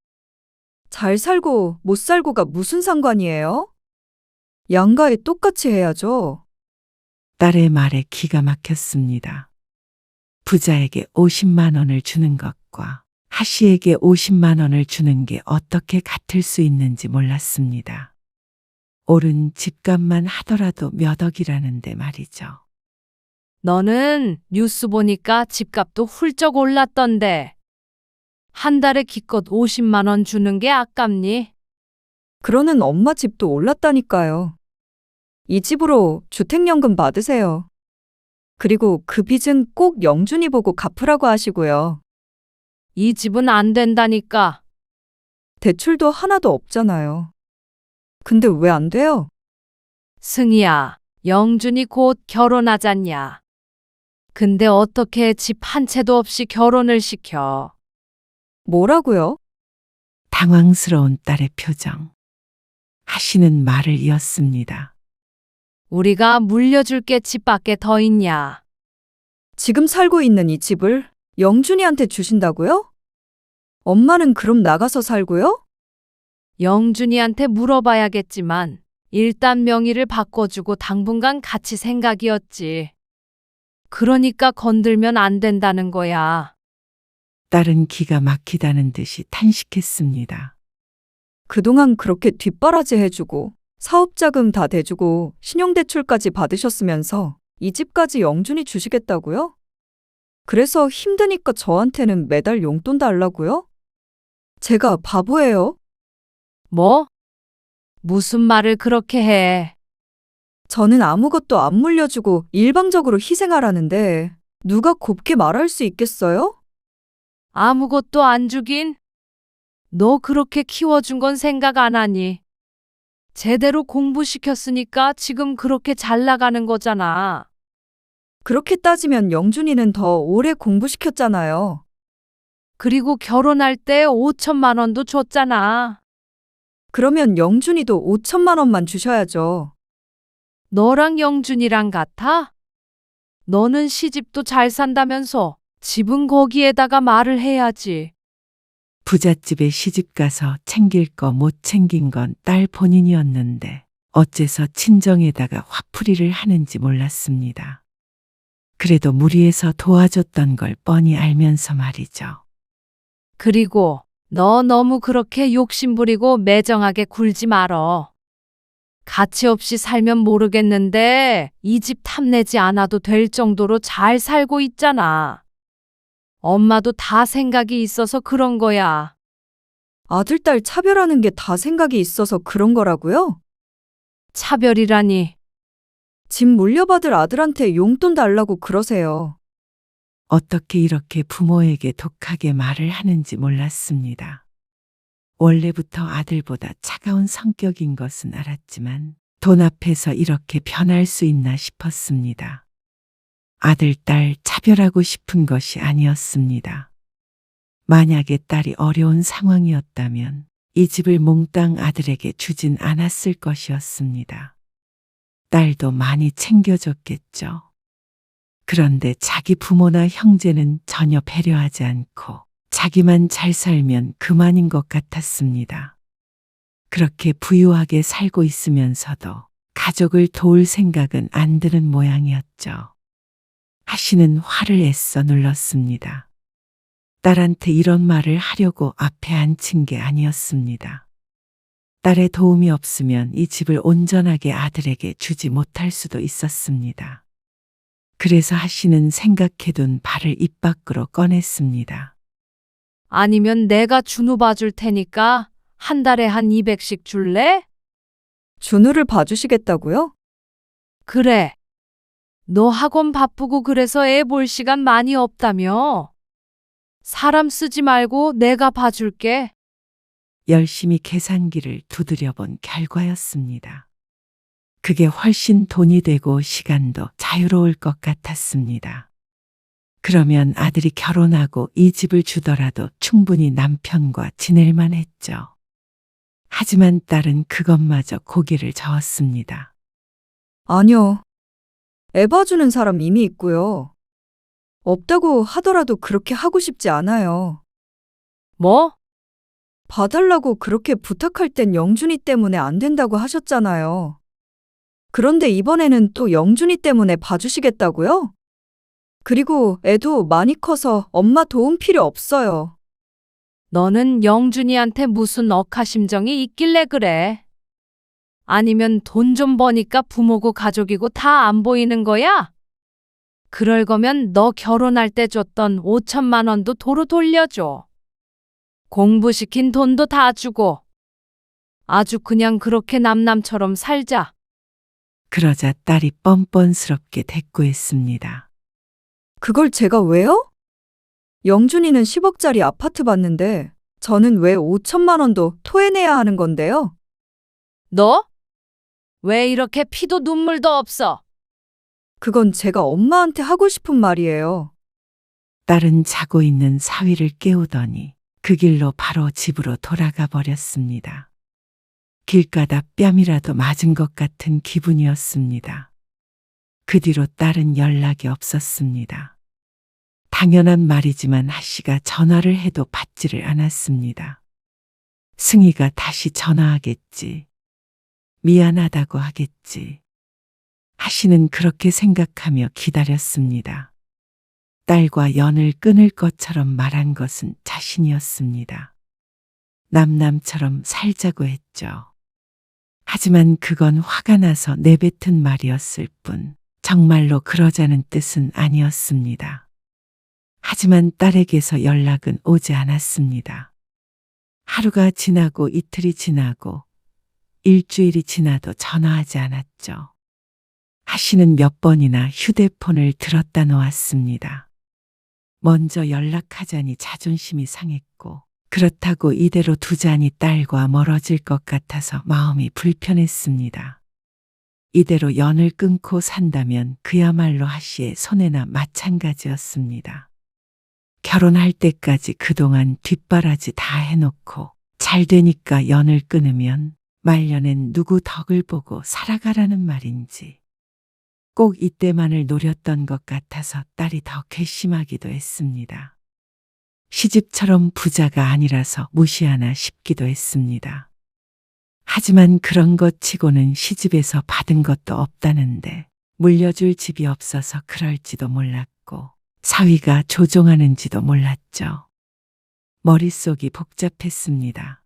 잘 살고 못 살고가 무슨 상관이에요? 양가에 똑같이 해야죠. 딸의 말에 기가 막혔습니다. 부자에게 50만 원을 주는 것과 하씨에게 50만 원을 주는 게 어떻게 같을 수 있는지 몰랐습니다. 오른 집값만 하더라도 몇 억이라는데 말이죠. 너는 뉴스 보니까 집값도 훌쩍 올랐던데. 한 달에 기껏 50만 원 주는 게 아깝니? 그러는 엄마 집도 올랐다니까요. 이 집으로 주택연금 받으세요. 그리고 그 빚은 꼭 영준이 보고 갚으라고 하시고요. 이 집은 안 된다니까. 대출도 하나도 없잖아요. 근데 왜 안 돼요? 승희야, 영준이 곧 결혼하잖냐. 근데 어떻게 집 한 채도 없이 결혼을 시켜? 뭐라고요? 당황스러운 딸의 표정. 하씨는 말을 이었습니다. 우리가 물려줄 게 집밖에 더 있냐? 지금 살고 있는 이 집을 영준이한테 주신다고요? 엄마는 그럼 나가서 살고요? 영준이한테 물어봐야겠지만 일단 명의를 바꿔주고 당분간 같이 생각이었지. 그러니까 건들면 안 된다는 거야. 딸은 기가 막히다는 듯이 탄식했습니다. 그동안 그렇게 뒷바라지 해주고 사업자금 다 대주고 신용대출까지 받으셨으면서 이 집까지 영준이 주시겠다고요? 그래서 힘드니까 저한테는 매달 용돈 달라고요? 제가 바보예요? 뭐? 무슨 말을 그렇게 해? 저는 아무것도 안 물려주고 일방적으로 희생하라는데 누가 곱게 말할 수 있겠어요? 아무것도 안 주긴? 너 그렇게 키워준 건 생각 안 하니? 제대로 공부시켰으니까 지금 그렇게 잘 나가는 거잖아. 그렇게 따지면 영준이는 더 오래 공부시켰잖아요. 그리고 결혼할 때 5천만 원도 줬잖아. 그러면 영준이도 5천만 원만 주셔야죠. 너랑 영준이랑 같아? 너는 시집도 잘 산다면서 집은 거기에다가 말을 해야지. 부잣집에 시집가서 챙길 거 못 챙긴 건 딸 본인이었는데 어째서 친정에다가 화풀이를 하는지 몰랐습니다. 그래도 무리해서 도와줬던 걸 뻔히 알면서 말이죠. 그리고 너 너무 그렇게 욕심부리고 매정하게 굴지 말어. 가치 없이 살면 모르겠는데 이 집 탐내지 않아도 될 정도로 잘 살고 있잖아. 엄마도 다 생각이 있어서 그런 거야. 아들, 딸 차별하는 게 다 생각이 있어서 그런 거라고요? 차별이라니. 집 물려받을 아들한테 용돈 달라고 그러세요. 어떻게 이렇게 부모에게 독하게 말을 하는지 몰랐습니다. 원래부터 아들보다 차가운 성격인 것은 알았지만 돈 앞에서 이렇게 변할 수 있나 싶었습니다. 아들, 딸 차별하고 싶은 것이 아니었습니다. 만약에 딸이 어려운 상황이었다면 이 집을 몽땅 아들에게 주진 않았을 것이었습니다. 딸도 많이 챙겨줬겠죠. 그런데 자기 부모나 형제는 전혀 배려하지 않고 자기만 잘 살면 그만인 것 같았습니다. 그렇게 부유하게 살고 있으면서도 가족을 도울 생각은 안 드는 모양이었죠. 하시는 화를 애써 눌렀습니다. 딸한테 이런 말을 하려고 앞에 앉힌 게 아니었습니다. 딸의 도움이 없으면 이 집을 온전하게 아들에게 주지 못할 수도 있었습니다. 그래서 하시는 생각해둔 발을 입 밖으로 꺼냈습니다. 아니면 내가 준우 봐줄 테니까 한 달에 한 200씩 줄래? 준우를 봐주시겠다고요? 그래. 너 학원 바쁘고 그래서 애 볼 시간 많이 없다며. 사람 쓰지 말고 내가 봐줄게. 열심히 계산기를 두드려 본 결과였습니다. 그게 훨씬 돈이 되고 시간도 자유로울 것 같았습니다. 그러면 아들이 결혼하고 이 집을 주더라도 충분히 남편과 지낼만 했죠. 하지만 딸은 그것마저 고개를 저었습니다. 아니요. 애 봐주는 사람 이미 있고요. 없다고 하더라도 그렇게 하고 싶지 않아요. 뭐? 봐달라고 그렇게 부탁할 땐 영준이 때문에 안 된다고 하셨잖아요. 그런데 이번에는 또 영준이 때문에 봐주시겠다고요? 그리고 애도 많이 커서 엄마 도움 필요 없어요. 너는 영준이한테 무슨 억하심정이 있길래 그래? 아니면 돈 좀 버니까 부모고 가족이고 다 안 보이는 거야? 그럴 거면 너 결혼할 때 줬던 5천만 원도 도로 돌려줘. 공부시킨 돈도 다 주고. 아주 그냥 그렇게 남남처럼 살자. 그러자 딸이 뻔뻔스럽게 대꾸했습니다. 그걸 제가 왜요? 영준이는 10억짜리 아파트 봤는데 저는 왜 5천만 원도 토해내야 하는 건데요? 너? 왜 이렇게 피도 눈물도 없어? 그건 제가 엄마한테 하고 싶은 말이에요. 딸은 자고 있는 사위를 깨우더니 그 길로 바로 집으로 돌아가 버렸습니다. 길가다 뺨이라도 맞은 것 같은 기분이었습니다. 그 뒤로 딸은 연락이 없었습니다. 당연한 말이지만 하씨가 전화를 해도 받지를 않았습니다. 승희가 다시 전화하겠지. 미안하다고 하겠지. 하씨는 그렇게 생각하며 기다렸습니다. 딸과 연을 끊을 것처럼 말한 것은 자신이었습니다. 남남처럼 살자고 했죠. 하지만 그건 화가 나서 내뱉은 말이었을 뿐 정말로 그러자는 뜻은 아니었습니다. 하지만 딸에게서 연락은 오지 않았습니다. 하루가 지나고 이틀이 지나고 일주일이 지나도 전화하지 않았죠. 하씨는 몇 번이나 휴대폰을 들었다 놓았습니다. 먼저 연락하자니 자존심이 상했고 그렇다고 이대로 두자니 딸과 멀어질 것 같아서 마음이 불편했습니다. 이대로 연을 끊고 산다면 그야말로 하씨의 손해나 마찬가지였습니다. 결혼할 때까지 그동안 뒷바라지 다 해놓고 잘 되니까 연을 끊으면 말년엔 누구 덕을 보고 살아가라는 말인지 꼭 이때만을 노렸던 것 같아서 딸이 더 괘씸하기도 했습니다. 시집처럼 부자가 아니라서 무시하나 싶기도 했습니다. 하지만 그런 것 치고는 시집에서 받은 것도 없다는데 물려줄 집이 없어서 그럴지도 몰랐고 사위가 조종하는지도 몰랐죠. 머릿속이 복잡했습니다.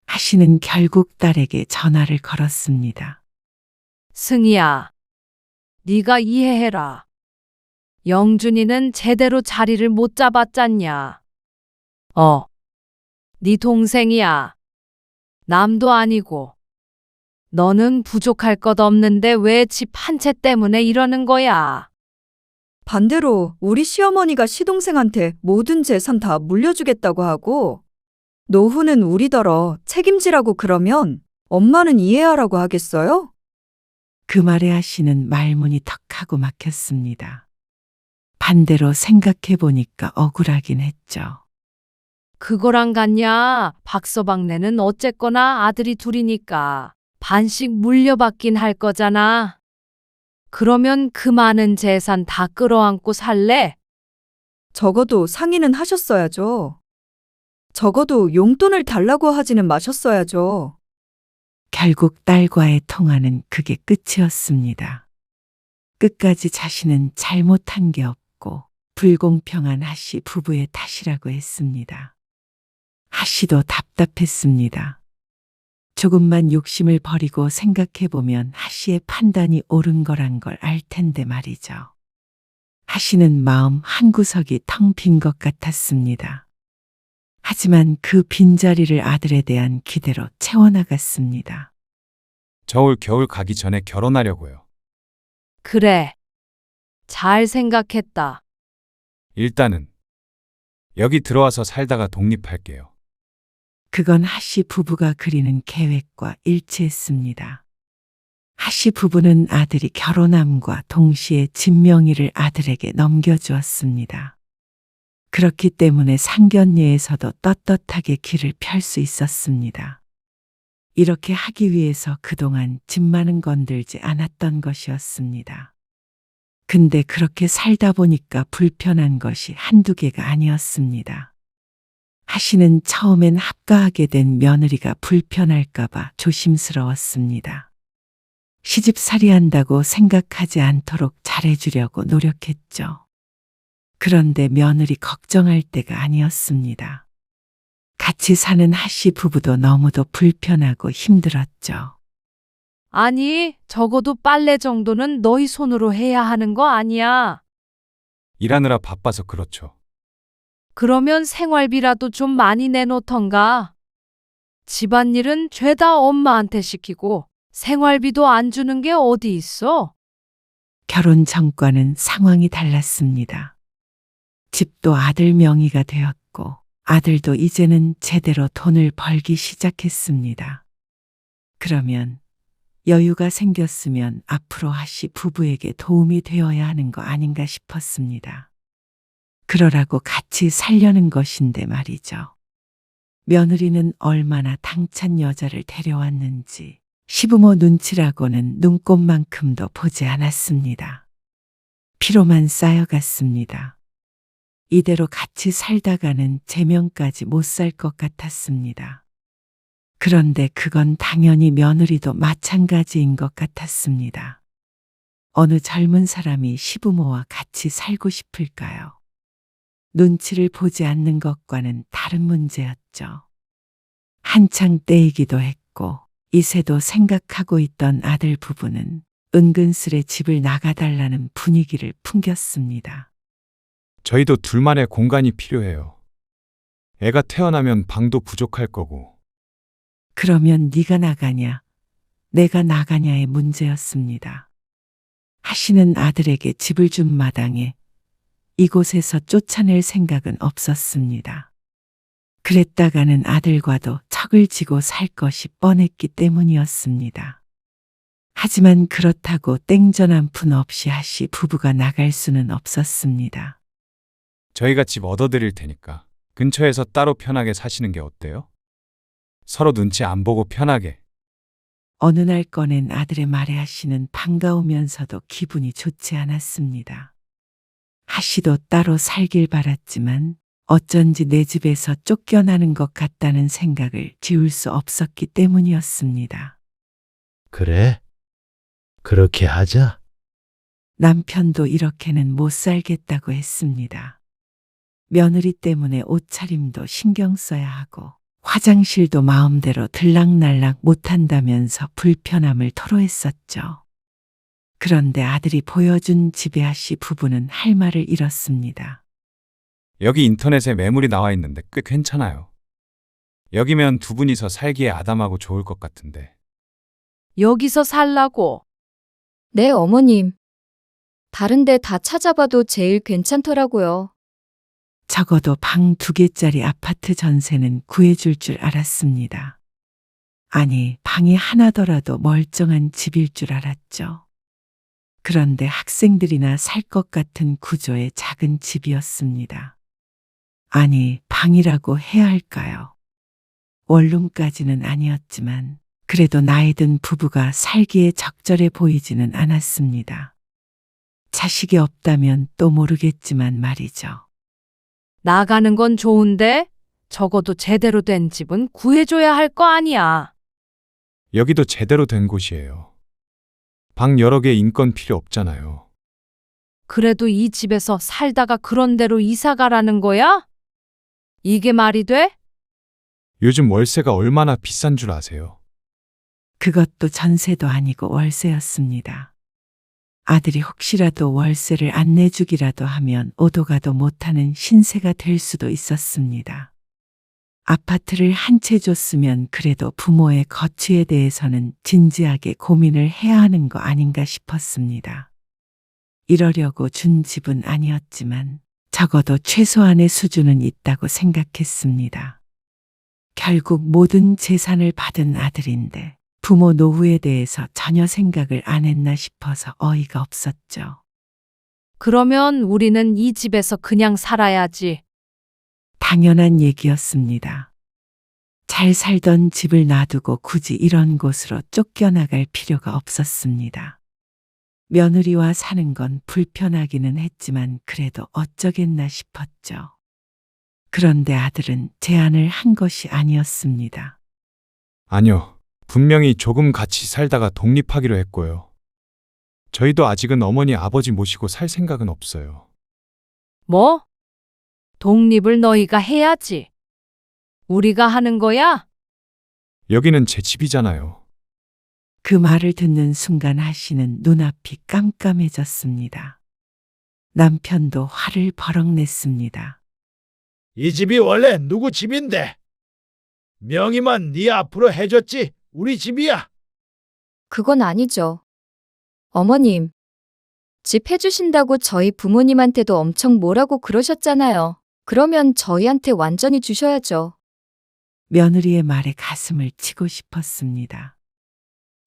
하씨는 결국 딸에게 전화를 걸었습니다. 승희야, 네가 이해해라. 영준이는 제대로 자리를 못 잡았잖냐. 네 동생이야. 남도 아니고. 너는 부족할 것 없는데 왜 집 한 채 때문에 이러는 거야? 반대로 우리 시어머니가 시동생한테 모든 재산 다 물려주겠다고 하고 노후는 우리더러 책임지라고 그러면 엄마는 이해하라고 하겠어요? 그 말에 하씨는 말문이 턱하고 막혔습니다. 반대로 생각해 보니까 억울하긴 했죠. 그거랑 같냐? 박서방네는 어쨌거나 아들이 둘이니까 반씩 물려받긴 할 거잖아. 그러면 그 많은 재산 다 끌어안고 살래? 적어도 상의는 하셨어야죠. 적어도 용돈을 달라고 하지는 마셨어야죠. 결국 딸과의 통화는 그게 끝이었습니다. 끝까지 자신은 잘못한 게 없고 불공평한 하씨 부부의 탓이라고 했습니다. 하씨도 답답했습니다. 조금만 욕심을 버리고 생각해보면 하씨의 판단이 옳은 거란 걸 알 텐데 말이죠. 하씨는 마음 한구석이 텅 빈 것 같았습니다. 하지만 그 빈자리를 아들에 대한 기대로 채워나갔습니다. 저올 겨울 가기 전에 결혼하려고요. 그래. 잘 생각했다. 일단은 여기 들어와서 살다가 독립할게요. 그건 하씨 부부가 그리는 계획과 일치했습니다. 하씨 부부는 아들이 결혼함과 동시에 집 명의를 아들에게 넘겨주었습니다. 그렇기 때문에 상견례에서도 떳떳하게 길을 펼 수 있었습니다. 이렇게 하기 위해서 그동안 집만은 건들지 않았던 것이었습니다. 근데 그렇게 살다 보니까 불편한 것이 한두 개가 아니었습니다. 하씨는 처음엔 합가하게 된 며느리가 불편할까봐 조심스러웠습니다. 시집살이한다고 생각하지 않도록 잘해주려고 노력했죠. 그런데 며느리 걱정할 때가 아니었습니다. 같이 사는 하씨 부부도 너무도 불편하고 힘들었죠. 아니, 적어도 빨래 정도는 너희 손으로 해야 하는 거 아니야? 일하느라 바빠서 그렇죠. 그러면 생활비라도 좀 많이 내놓던가. 집안일은 죄다 엄마한테 시키고 생활비도 안 주는 게 어디 있어? 결혼 전과는 상황이 달랐습니다. 집도 아들 명의가 되었고 아들도 이제는 제대로 돈을 벌기 시작했습니다. 그러면 여유가 생겼으면 앞으로 하씨 부부에게 도움이 되어야 하는 거 아닌가 싶었습니다. 그러라고 같이 살려는 것인데 말이죠. 며느리는 얼마나 당찬 여자를 데려왔는지 시부모 눈치라고는 눈꼽만큼도 보지 않았습니다. 피로만 쌓여갔습니다. 이대로 같이 살다가는 제명까지 못 살 것 같았습니다. 그런데 그건 당연히 며느리도 마찬가지인 것 같았습니다. 어느 젊은 사람이 시부모와 같이 살고 싶을까요? 눈치를 보지 않는 것과는 다른 문제였죠. 한창 때이기도 했고 이세도 생각하고 있던 아들 부부는 은근슬에 집을 나가달라는 분위기를 풍겼습니다. 저희도 둘만의 공간이 필요해요. 애가 태어나면 방도 부족할 거고. 그러면 네가 나가냐, 내가 나가냐의 문제였습니다. 하씨는 아들에게 집을 준 마당에 이곳에서 쫓아낼 생각은 없었습니다. 그랬다가는 아들과도 척을 지고 살 것이 뻔했기 때문이었습니다. 하지만 그렇다고 땡전 한 푼 없이 하씨 부부가 나갈 수는 없었습니다. 저희가 집 얻어드릴 테니까 근처에서 따로 편하게 사시는 게 어때요? 서로 눈치 안 보고 편하게. 어느 날 꺼낸 아들의 말에 하씨는 반가우면서도 기분이 좋지 않았습니다. 하씨도 따로 살길 바랐지만 어쩐지 내 집에서 쫓겨나는 것 같다는 생각을 지울 수 없었기 때문이었습니다. 그래? 그렇게 하자. 남편도 이렇게는 못 살겠다고 했습니다. 며느리 때문에 옷차림도 신경 써야 하고 화장실도 마음대로 들락날락 못한다면서 불편함을 토로했었죠. 그런데 아들이 보여준 지배아 씨 부부는 할 말을 잃었습니다. 여기 인터넷에 매물이 나와 있는데 꽤 괜찮아요. 여기면 두 분이서 살기에 아담하고 좋을 것 같은데. 여기서 살라고. 네, 어머님. 다른 데 다 찾아봐도 제일 괜찮더라고요. 적어도 방 2개짜리 아파트 전세는 구해줄 줄 알았습니다. 아니, 방이 하나더라도 멀쩡한 집일 줄 알았죠. 그런데 학생들이나 살 것 같은 구조의 작은 집이었습니다. 아니, 방이라고 해야 할까요? 원룸까지는 아니었지만 그래도 나이 든 부부가 살기에 적절해 보이지는 않았습니다. 자식이 없다면 또 모르겠지만 말이죠. 나가는 건 좋은데 적어도 제대로 된 집은 구해줘야 할 거 아니야. 여기도 제대로 된 곳이에요. 방 여러 개 인건 필요 없잖아요. 그래도 이 집에서 살다가 그런 데로 이사 가라는 거야? 이게 말이 돼? 요즘 월세가 얼마나 비싼 줄 아세요? 그것도 전세도 아니고 월세였습니다. 아들이 혹시라도 월세를 안 내주기라도 하면 오도 가도 못하는 신세가 될 수도 있었습니다. 아파트를 한 채 줬으면 그래도 부모의 거취에 대해서는 진지하게 고민을 해야 하는 거 아닌가 싶었습니다. 이러려고 준 집은 아니었지만 적어도 최소한의 수준은 있다고 생각했습니다. 결국 모든 재산을 받은 아들인데 부모 노후에 대해서 전혀 생각을 안 했나 싶어서 어이가 없었죠. 그러면 우리는 이 집에서 그냥 살아야지. 당연한 얘기였습니다. 잘 살던 집을 놔두고 굳이 이런 곳으로 쫓겨나갈 필요가 없었습니다. 며느리와 사는 건 불편하기는 했지만 그래도 어쩌겠나 싶었죠. 그런데 아들은 제안을 한 것이 아니었습니다. 아니요. 분명히 조금 같이 살다가 독립하기로 했고요. 저희도 아직은 어머니 아버지 모시고 살 생각은 없어요. 뭐? 독립을 너희가 해야지. 우리가 하는 거야? 여기는 제 집이잖아요. 그 말을 듣는 순간 하씨는 눈앞이 깜깜해졌습니다. 남편도 화를 버럭 냈습니다. 이 집이 원래 누구 집인데? 명의만 네 앞으로 해줬지 우리 집이야. 그건 아니죠. 어머님, 집 해주신다고 저희 부모님한테도 엄청 뭐라고 그러셨잖아요. 그러면 저희한테 완전히 주셔야죠. 며느리의 말에 가슴을 치고 싶었습니다.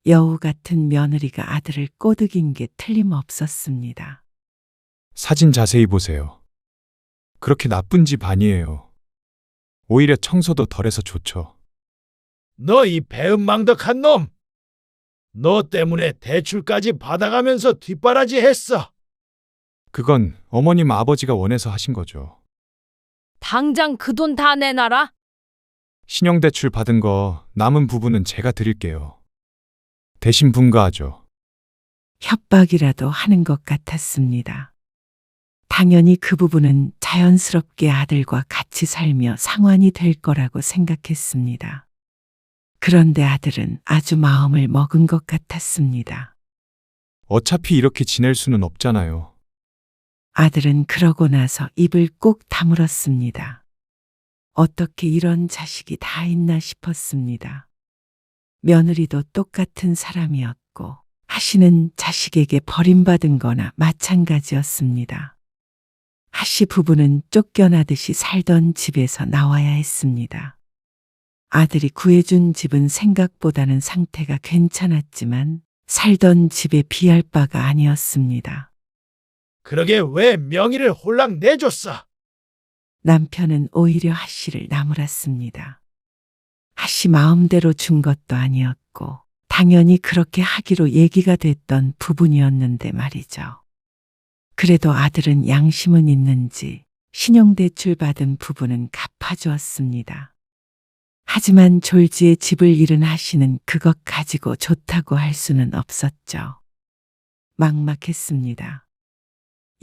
여우 같은 며느리가 아들을 꼬드긴 게 틀림없었습니다. 사진 자세히 보세요. 그렇게 나쁜 집 아니에요. 오히려 청소도 덜해서 좋죠. 너 이 배은망덕한 놈! 너 때문에 대출까지 받아가면서 뒷바라지 했어. 그건 어머님 아버지가 원해서 하신 거죠. 당장 그 돈 다 내놔라. 신용대출 받은 거 남은 부분은 제가 드릴게요. 대신 분가하죠. 협박이라도 하는 것 같았습니다. 당연히 그 부분은 자연스럽게 아들과 같이 살며 상환이 될 거라고 생각했습니다. 그런데 아들은 아주 마음을 먹은 것 같았습니다. 어차피 이렇게 지낼 수는 없잖아요. 아들은 그러고 나서 입을 꼭 다물었습니다. 어떻게 이런 자식이 다 있나 싶었습니다. 며느리도 똑같은 사람이었고 하씨는 자식에게 버림받은 거나 마찬가지였습니다. 하씨 부부는 쫓겨나듯이 살던 집에서 나와야 했습니다. 아들이 구해준 집은 생각보다는 상태가 괜찮았지만 살던 집에 비할 바가 아니었습니다. 그러게 왜 명의를 홀랑 내줬어? 남편은 오히려 하씨를 나무랐습니다. 하씨 마음대로 준 것도 아니었고 당연히 그렇게 하기로 얘기가 됐던 부분이었는데 말이죠. 그래도 아들은 양심은 있는지 신용대출 받은 부분은 갚아주었습니다. 하지만 졸지에 집을 잃은 하씨는 그것 가지고 좋다고 할 수는 없었죠. 막막했습니다.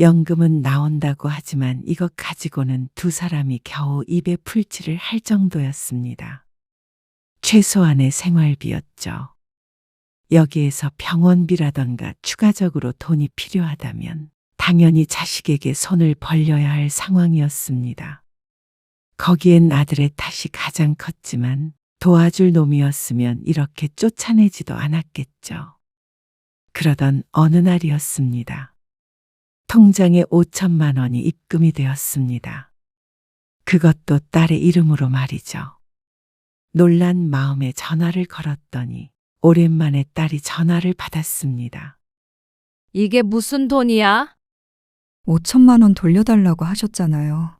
연금은 나온다고 하지만 이것 가지고는 두 사람이 겨우 입에 풀칠을 할 정도였습니다. 최소한의 생활비였죠. 여기에서 병원비라던가 추가적으로 돈이 필요하다면 당연히 자식에게 손을 벌려야 할 상황이었습니다. 거기엔 아들의 탓이 가장 컸지만 도와줄 놈이었으면 이렇게 쫓아내지도 않았겠죠. 그러던 어느 날이었습니다. 통장에 5천만 원이 입금이 되었습니다. 그것도 딸의 이름으로 말이죠. 놀란 마음에 전화를 걸었더니 오랜만에 딸이 전화를 받았습니다. 이게 무슨 돈이야? 5천만 원 돌려달라고 하셨잖아요.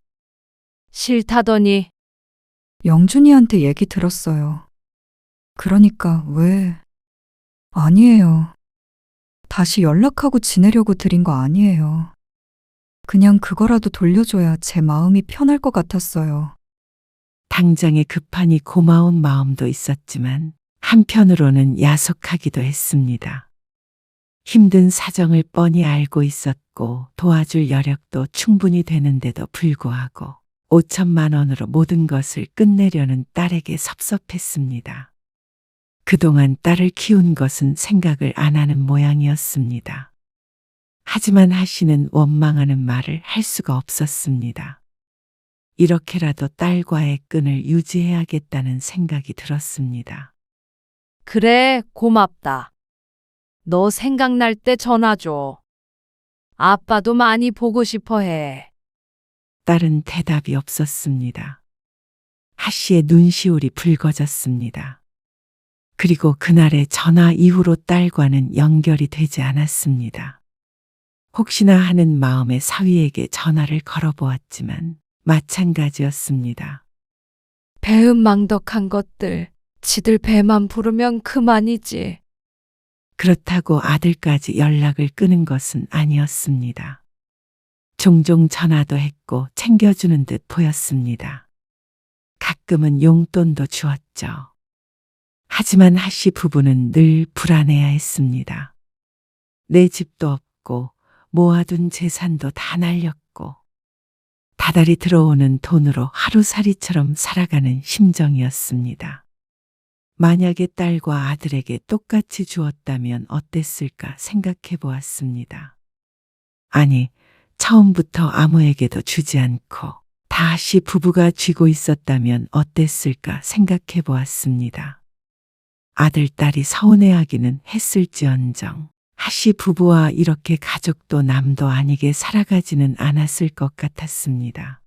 싫다더니. 영준이한테 얘기 들었어요. 그러니까 왜? 아니에요. 다시 연락하고 지내려고 드린 거 아니에요. 그냥 그거라도 돌려줘야 제 마음이 편할 것 같았어요. 당장에 급하니 고마운 마음도 있었지만 한편으로는 야속하기도 했습니다. 힘든 사정을 뻔히 알고 있었고 도와줄 여력도 충분히 되는데도 불구하고 5천만 원으로 모든 것을 끝내려는 딸에게 섭섭했습니다. 그동안 딸을 키운 것은 생각을 안 하는 모양이었습니다. 하지만 하씨는 원망하는 말을 할 수가 없었습니다. 이렇게라도 딸과의 끈을 유지해야겠다는 생각이 들었습니다. 그래, 고맙다. 너 생각날 때 전화 줘. 아빠도 많이 보고 싶어 해. 딸은 대답이 없었습니다. 하씨의 눈시울이 붉어졌습니다. 그리고 그날의 전화 이후로 딸과는 연결이 되지 않았습니다. 혹시나 하는 마음에 사위에게 전화를 걸어보았지만 마찬가지였습니다. 배은망덕한 것들, 지들 배만 부르면 그만이지. 그렇다고 아들까지 연락을 끊은 것은 아니었습니다. 종종 전화도 했고 챙겨주는 듯 보였습니다. 가끔은 용돈도 주었죠. 하지만 하씨 부부는 늘 불안해야 했습니다. 내 집도 없고 모아둔 재산도 다 날렸고 다달이 들어오는 돈으로 하루살이처럼 살아가는 심정이었습니다. 만약에 딸과 아들에게 똑같이 주었다면 어땠을까 생각해 보았습니다. 아니, 처음부터 아무에게도 주지 않고 다시 부부가 쥐고 있었다면 어땠을까 생각해 보았습니다. 아들, 딸이 서운해하기는 했을지언정 하씨 부부와 이렇게 가족도 남도 아니게 살아가지는 않았을 것 같았습니다.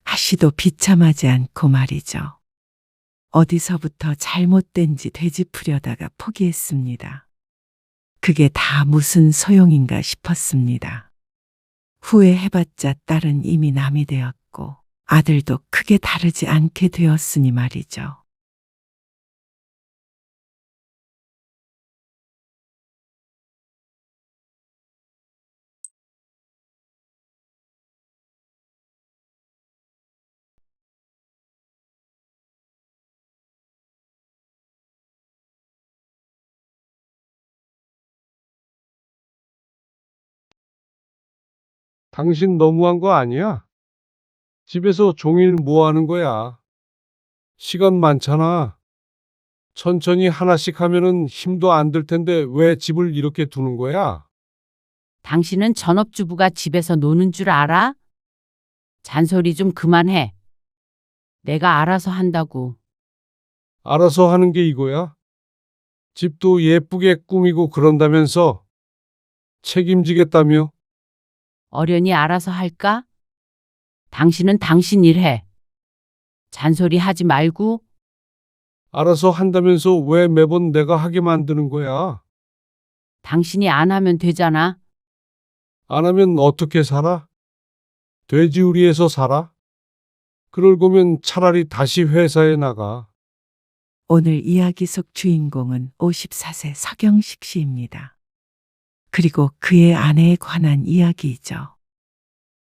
하씨도 비참하지 않고 말이죠. 어디서부터 잘못된 짓 되짚으려다가 포기했습니다. 그게 다 무슨 소용인가 싶었습니다. 후회해봤자 딸은 이미 남이 되었고 아들도 크게 다르지 않게 되었으니 말이죠. 당신 너무한 거 아니야? 집에서 종일 뭐 하는 거야? 시간 많잖아. 천천히 하나씩 하면은 힘도 안 들 텐데 왜 집을 이렇게 두는 거야? 당신은 전업주부가 집에서 노는 줄 알아? 잔소리 좀 그만해. 내가 알아서 한다고. 알아서 하는 게 이거야? 집도 예쁘게 꾸미고 그런다면서 책임지겠다며? 어련히 알아서 할까? 당신은 당신 일해. 잔소리 하지 말고. 알아서 한다면서 왜 매번 내가 하게 만드는 거야? 당신이 안 하면 되잖아. 안 하면 어떻게 살아? 돼지우리에서 살아? 그럴 거면 차라리 다시 회사에 나가. 오늘 이야기 속 주인공은 54세 서경식 씨입니다. 그리고 그의 아내에 관한 이야기이죠.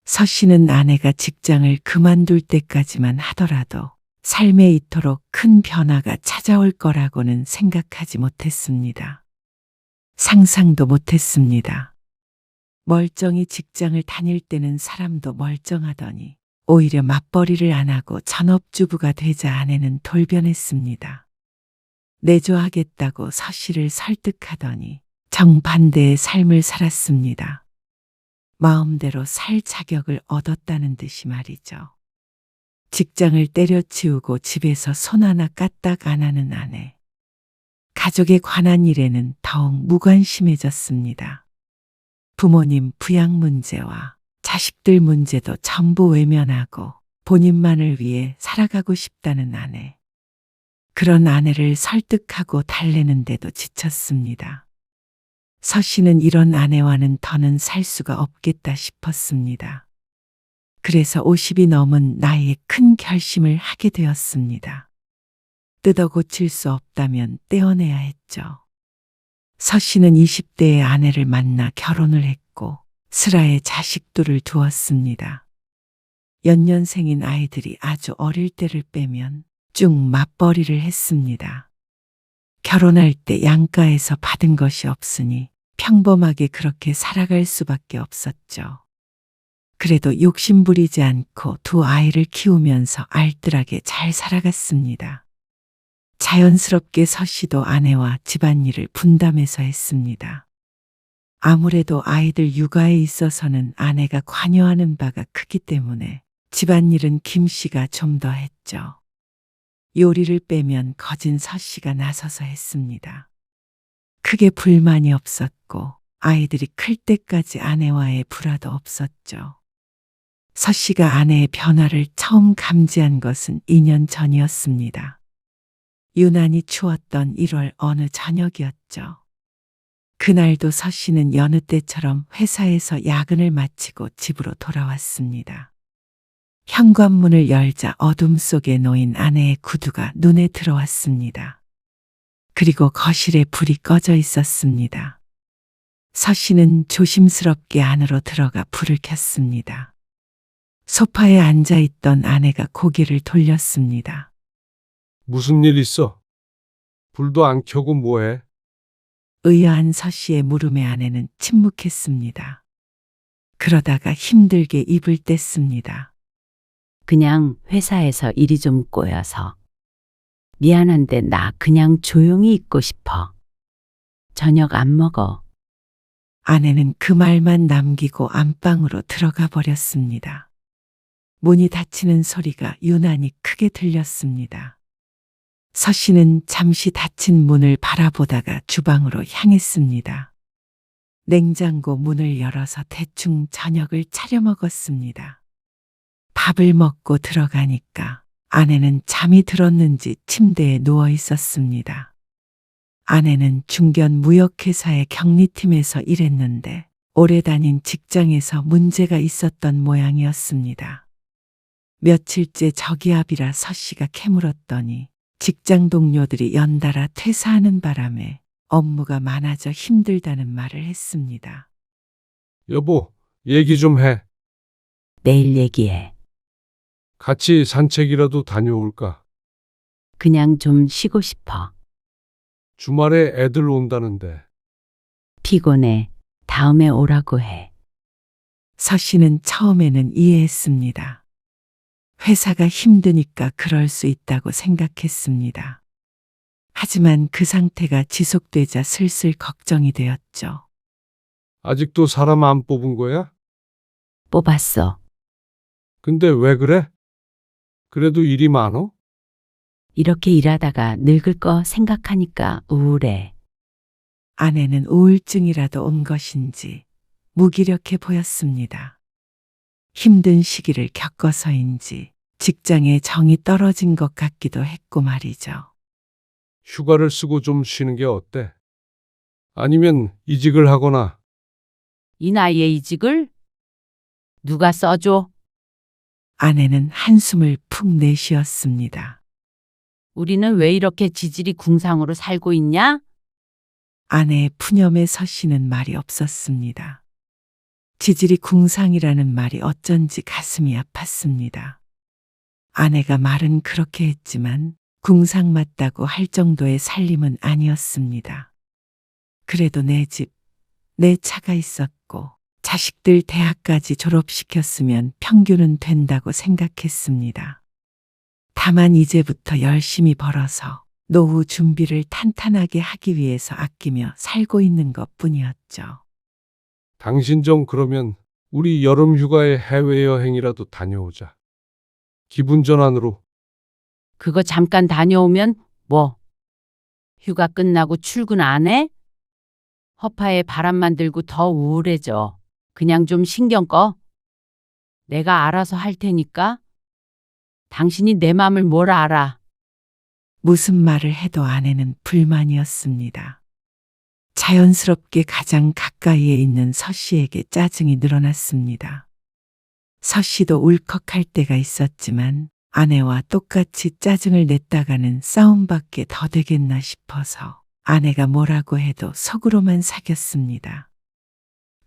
서 씨는 아내가 직장을 그만둘 때까지만 하더라도 삶에 이토록 큰 변화가 찾아올 거라고는 생각하지 못했습니다. 상상도 못했습니다. 멀쩡히 직장을 다닐 때는 사람도 멀쩡하더니 오히려 맞벌이를 안 하고 전업주부가 되자 아내는 돌변했습니다. 내조하겠다고 서 씨를 설득하더니 정반대의 삶을 살았습니다. 마음대로 살 자격을 얻었다는 듯이 말이죠. 직장을 때려치우고 집에서 손 하나 까딱 안 하는 아내. 가족에 관한 일에는 더욱 무관심해졌습니다. 부모님 부양 문제와 자식들 문제도 전부 외면하고 본인만을 위해 살아가고 싶다는 아내. 그런 아내를 설득하고 달래는데도 지쳤습니다. 서 씨는 이런 아내와는 더는 살 수가 없겠다 싶었습니다. 그래서 50이 넘은 나이에 큰 결심을 하게 되었습니다. 뜯어 고칠 수 없다면 떼어내야 했죠. 서 씨는 20대에 아내를 만나 결혼을 했고 슬하에 자식들을 두었습니다. 연년생인 아이들이 아주 어릴 때를 빼면 쭉 맞벌이를 했습니다. 결혼할 때 양가에서 받은 것이 없으니 평범하게 그렇게 살아갈 수밖에 없었죠. 그래도 욕심부리지 않고 두 아이를 키우면서 알뜰하게 잘 살아갔습니다. 자연스럽게 서 씨도 아내와 집안일을 분담해서 했습니다. 아무래도 아이들 육아에 있어서는 아내가 관여하는 바가 크기 때문에 집안일은 김 씨가 좀 더 했죠. 요리를 빼면 거진 서 씨가 나서서 했습니다. 크게 불만이 없었고 아이들이 클 때까지 아내와의 불화도 없었죠. 서 씨가 아내의 변화를 처음 감지한 것은 2년 전이었습니다. 유난히 추웠던 1월 어느 저녁이었죠. 그날도 서 씨는 여느 때처럼 회사에서 야근을 마치고 집으로 돌아왔습니다. 현관문을 열자 어둠 속에 놓인 아내의 구두가 눈에 들어왔습니다. 그리고 거실에 불이 꺼져 있었습니다. 서 씨는 조심스럽게 안으로 들어가 불을 켰습니다. 소파에 앉아 있던 아내가 고개를 돌렸습니다. 무슨 일 있어? 불도 안 켜고 뭐해? 의아한 서 씨의 물음에 아내는 침묵했습니다. 그러다가 힘들게 입을 뗐습니다. 그냥 회사에서 일이 좀 꼬여서. 미안한데 나 그냥 조용히 있고 싶어. 저녁 안 먹어. 아내는 그 말만 남기고 안방으로 들어가 버렸습니다. 문이 닫히는 소리가 유난히 크게 들렸습니다. 서 씨는 잠시 닫힌 문을 바라보다가 주방으로 향했습니다. 냉장고 문을 열어서 대충 저녁을 차려 먹었습니다. 밥을 먹고 들어가니까 아내는 잠이 들었는지 침대에 누워 있었습니다. 아내는 중견 무역회사의 격리팀에서 일했는데 오래 다닌 직장에서 문제가 있었던 모양이었습니다. 며칠째 저기압이라 서 씨가 캐물었더니 직장 동료들이 연달아 퇴사하는 바람에 업무가 많아져 힘들다는 말을 했습니다. 여보, 얘기 좀 해. 내일 얘기해. 같이 산책이라도 다녀올까? 그냥 좀 쉬고 싶어. 주말에 애들 온다는데. 피곤해. 다음에 오라고 해. 서 씨는 처음에는 이해했습니다. 회사가 힘드니까 그럴 수 있다고 생각했습니다. 하지만 그 상태가 지속되자 슬슬 걱정이 되었죠. 아직도 사람 안 뽑은 거야? 뽑았어. 근데 왜 그래? 그래도 일이 많어? 이렇게 일하다가 늙을 거 생각하니까 우울해. 아내는 우울증이라도 온 것인지 무기력해 보였습니다. 힘든 시기를 겪어서인지 직장에 정이 떨어진 것 같기도 했고 말이죠. 휴가를 쓰고 좀 쉬는 게 어때? 아니면 이직을 하거나. 이 나이에 이직을? 누가 써줘? 아내는 한숨을 푹 내쉬었습니다. 우리는 왜 이렇게 지질이 궁상으로 살고 있냐? 아내의 푸념에 서 씨는 말이 없었습니다. 지질이 궁상이라는 말이 어쩐지 가슴이 아팠습니다. 아내가 말은 그렇게 했지만 궁상 맞다고 할 정도의 살림은 아니었습니다. 그래도 내 집, 내 차가 있었고 자식들 대학까지 졸업시켰으면 평균은 된다고 생각했습니다. 다만 이제부터 열심히 벌어서 노후 준비를 탄탄하게 하기 위해서 아끼며 살고 있는 것 뿐이었죠. 당신 좀 그러면 우리 여름 휴가에 해외여행이라도 다녀오자. 기분 전환으로. 그거 잠깐 다녀오면 뭐? 휴가 끝나고 출근 안 해? 허파에 바람만 들고 더 우울해져. 그냥 좀 신경 꺼. 내가 알아서 할 테니까. 당신이 내 맘을 뭘 알아. 무슨 말을 해도 아내는 불만이었습니다. 자연스럽게 가장 가까이에 있는 서 씨에게 짜증이 늘어났습니다. 서 씨도 울컥할 때가 있었지만 아내와 똑같이 짜증을 냈다가는 싸움밖에 더 되겠나 싶어서 아내가 뭐라고 해도 속으로만 사겼습니다.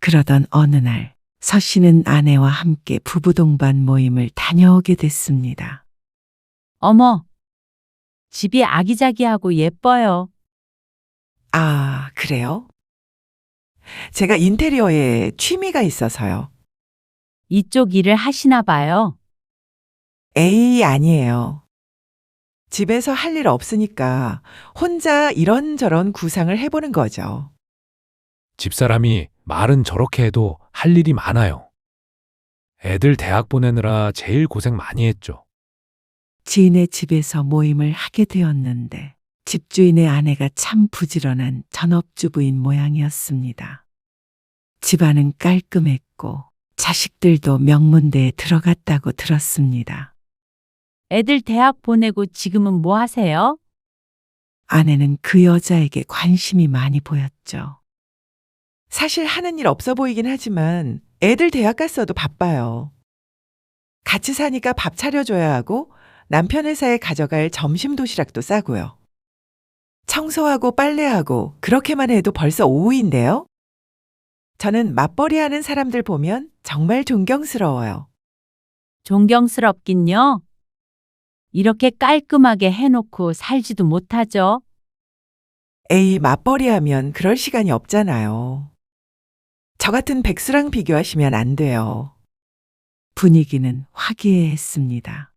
그러던 어느 날 서 씨는 아내와 함께 부부 동반 모임을 다녀오게 됐습니다. 어머, 집이 아기자기하고 예뻐요. 아, 그래요? 제가 인테리어에 취미가 있어서요. 이쪽 일을 하시나 봐요. 에이, 아니에요. 집에서 할 일 없으니까 혼자 이런저런 구상을 해보는 거죠. 집사람이 말은 저렇게 해도 할 일이 많아요. 애들 대학 보내느라 제일 고생 많이 했죠. 지인의 집에서 모임을 하게 되었는데 집주인의 아내가 참 부지런한 전업주부인 모양이었습니다. 집안은 깔끔했고 자식들도 명문대에 들어갔다고 들었습니다. 애들 대학 보내고 지금은 뭐 하세요? 아내는 그 여자에게 관심이 많이 보였죠. 사실 하는 일 없어 보이긴 하지만 애들 대학 갔어도 바빠요. 같이 사니까 밥 차려줘야 하고 남편 회사에 가져갈 점심 도시락도 싸고요. 청소하고 빨래하고 그렇게만 해도 벌써 오후인데요. 저는 맞벌이 하는 사람들 보면 정말 존경스러워요. 존경스럽긴요. 이렇게 깔끔하게 해놓고 살지도 못하죠. 에이, 맞벌이 하면 그럴 시간이 없잖아요. 저 같은 백수랑 비교하시면 안 돼요. 분위기는 화기애애했습니다.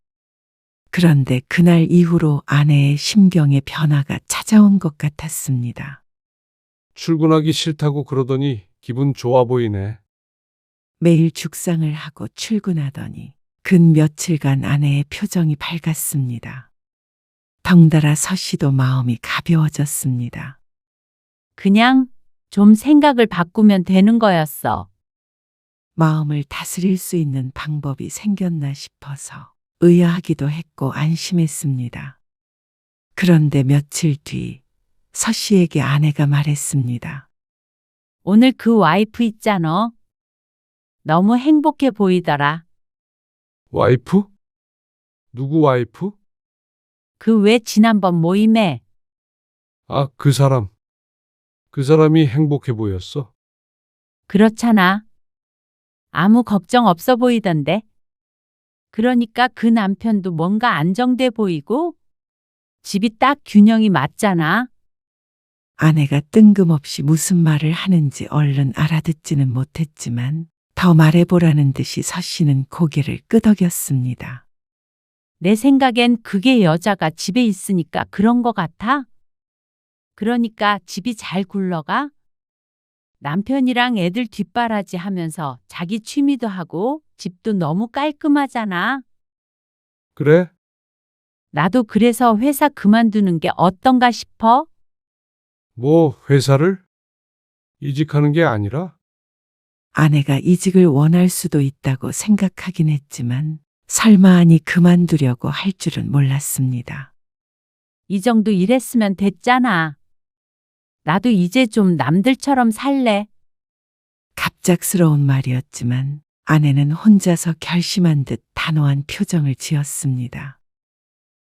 그런데 그날 이후로 아내의 심경의 변화가 찾아온 것 같았습니다. 출근하기 싫다고 그러더니 기분 좋아 보이네. 매일 죽상을 하고 출근하더니 근 며칠간 아내의 표정이 밝았습니다. 덩달아 서 씨도 마음이 가벼워졌습니다. 그냥 좀 생각을 바꾸면 되는 거였어. 마음을 다스릴 수 있는 방법이 생겼나 싶어서 의아하기도 했고 안심했습니다. 그런데 며칠 뒤 서 씨에게 아내가 말했습니다. 오늘 그 와이프 있잖아. 너무 행복해 보이더라. 와이프? 누구 와이프? 그 왜 지난번 모임에 아, 그 사람. 그 사람이 행복해 보였어. 그렇잖아. 아무 걱정 없어 보이던데. 그러니까 그 남편도 뭔가 안정돼 보이고 집이 딱 균형이 맞잖아. 아내가 뜬금없이 무슨 말을 하는지 얼른 알아듣지는 못했지만 더 말해보라는 듯이 서 씨는 고개를 끄덕였습니다. 내 생각엔 그게 여자가 집에 있으니까 그런 거 같아. 그러니까 집이 잘 굴러가. 남편이랑 애들 뒷바라지 하면서 자기 취미도 하고 집도 너무 깔끔하잖아. 그래? 나도 그래서 회사 그만두는 게 어떤가 싶어. 뭐 회사를? 이직하는 게 아니라? 아내가 이직을 원할 수도 있다고 생각하긴 했지만 설마 하니 그만두려고 할 줄은 몰랐습니다. 이 정도 일했으면 됐잖아. 나도 이제 좀 남들처럼 살래. 갑작스러운 말이었지만 아내는 혼자서 결심한 듯 단호한 표정을 지었습니다.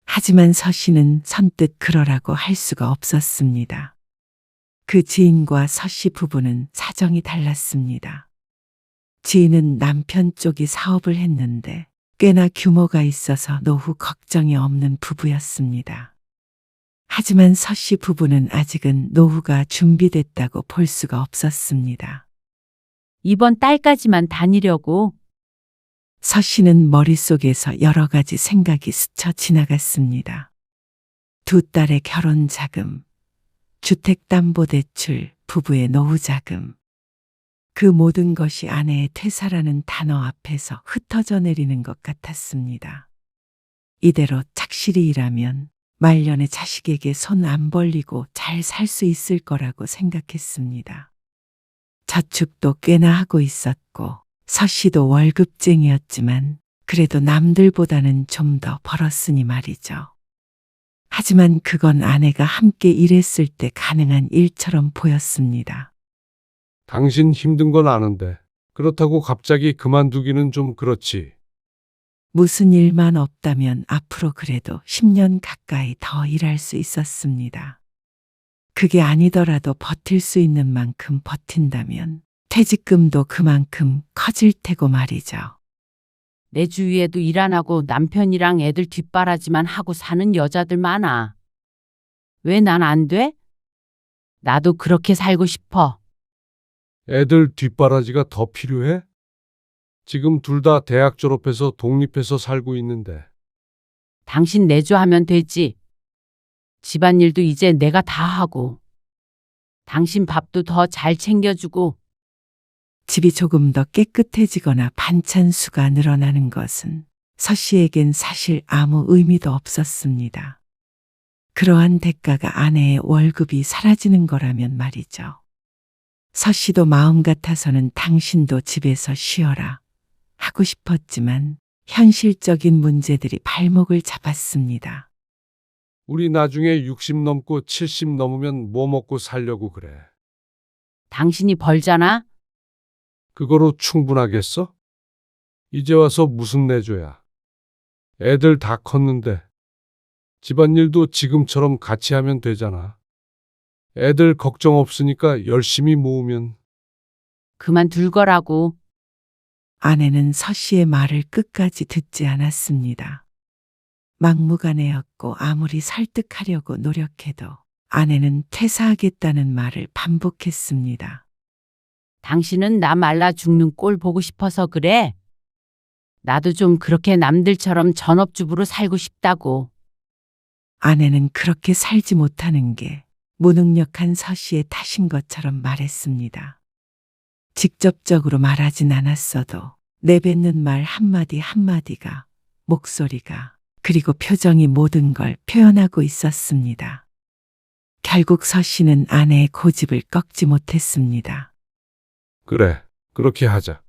하지만 서 씨는 선뜻 그러라고 할 수가 없었습니다. 그 지인과 서 씨 부부는 사정이 달랐습니다. 지인은 남편 쪽이 사업을 했는데 꽤나 규모가 있어서 노후 걱정이 없는 부부였습니다. 하지만 서 씨 부부는 아직은 노후가 준비됐다고 볼 수가 없었습니다. 이번 달까지만 다니려고. 서 씨는 머릿속에서 여러 가지 생각이 스쳐 지나갔습니다. 두 딸의 결혼 자금, 주택담보대출, 부부의 노후 자금. 그 모든 것이 아내의 퇴사라는 단어 앞에서 흩어져 내리는 것 같았습니다. 이대로 착실히 일하면 말년에 자식에게 손 안 벌리고 잘 살 수 있을 거라고 생각했습니다. 저축도 꽤나 하고 있었고 서 씨도 월급쟁이였지만 그래도 남들보다는 좀 더 벌었으니 말이죠. 하지만 그건 아내가 함께 일했을 때 가능한 일처럼 보였습니다. 당신 힘든 건 아는데 그렇다고 갑자기 그만두기는 좀 그렇지. 무슨 일만 없다면 앞으로 그래도 10년 가까이 더 일할 수 있었습니다. 그게 아니더라도 버틸 수 있는 만큼 버틴다면 퇴직금도 그만큼 커질 테고 말이죠. 내 주위에도 일 안 하고 남편이랑 애들 뒷바라지만 하고 사는 여자들 많아. 왜 난 안 돼? 나도 그렇게 살고 싶어. 애들 뒷바라지가 더 필요해? 지금 둘 다 대학 졸업해서 독립해서 살고 있는데. 당신 내조하면 되지. 집안일도 이제 내가 다 하고. 당신 밥도 더 잘 챙겨주고. 집이 조금 더 깨끗해지거나 반찬 수가 늘어나는 것은 서 씨에겐 사실 아무 의미도 없었습니다. 그러한 대가가 아내의 월급이 사라지는 거라면 말이죠. 서 씨도 마음 같아서는 당신도 집에서 쉬어라 하고 싶었지만 현실적인 문제들이 발목을 잡았습니다. 우리 나중에 60 넘고 70 넘으면 뭐 먹고 살려고 그래. 당신이 벌잖아? 그거로 충분하겠어? 이제 와서 무슨 내조야. 애들 다 컸는데. 집안일도 지금처럼 같이 하면 되잖아. 애들 걱정 없으니까 열심히 모으면. 그만둘 거라고. 아내는 서 씨의 말을 끝까지 듣지 않았습니다. 막무가내였고 아무리 설득하려고 노력해도 아내는 퇴사하겠다는 말을 반복했습니다. 당신은 나 말라 죽는 꼴 보고 싶어서 그래. 나도 좀 그렇게 남들처럼 전업주부로 살고 싶다고. 아내는 그렇게 살지 못하는 게 무능력한 서 씨의 탓인 것처럼 말했습니다. 직접적으로 말하진 않았어도 내뱉는 말 한마디 한마디가, 목소리가, 그리고 표정이 모든 걸 표현하고 있었습니다. 결국 서 씨는 아내의 고집을 꺾지 못했습니다. 그래, 그렇게 하자.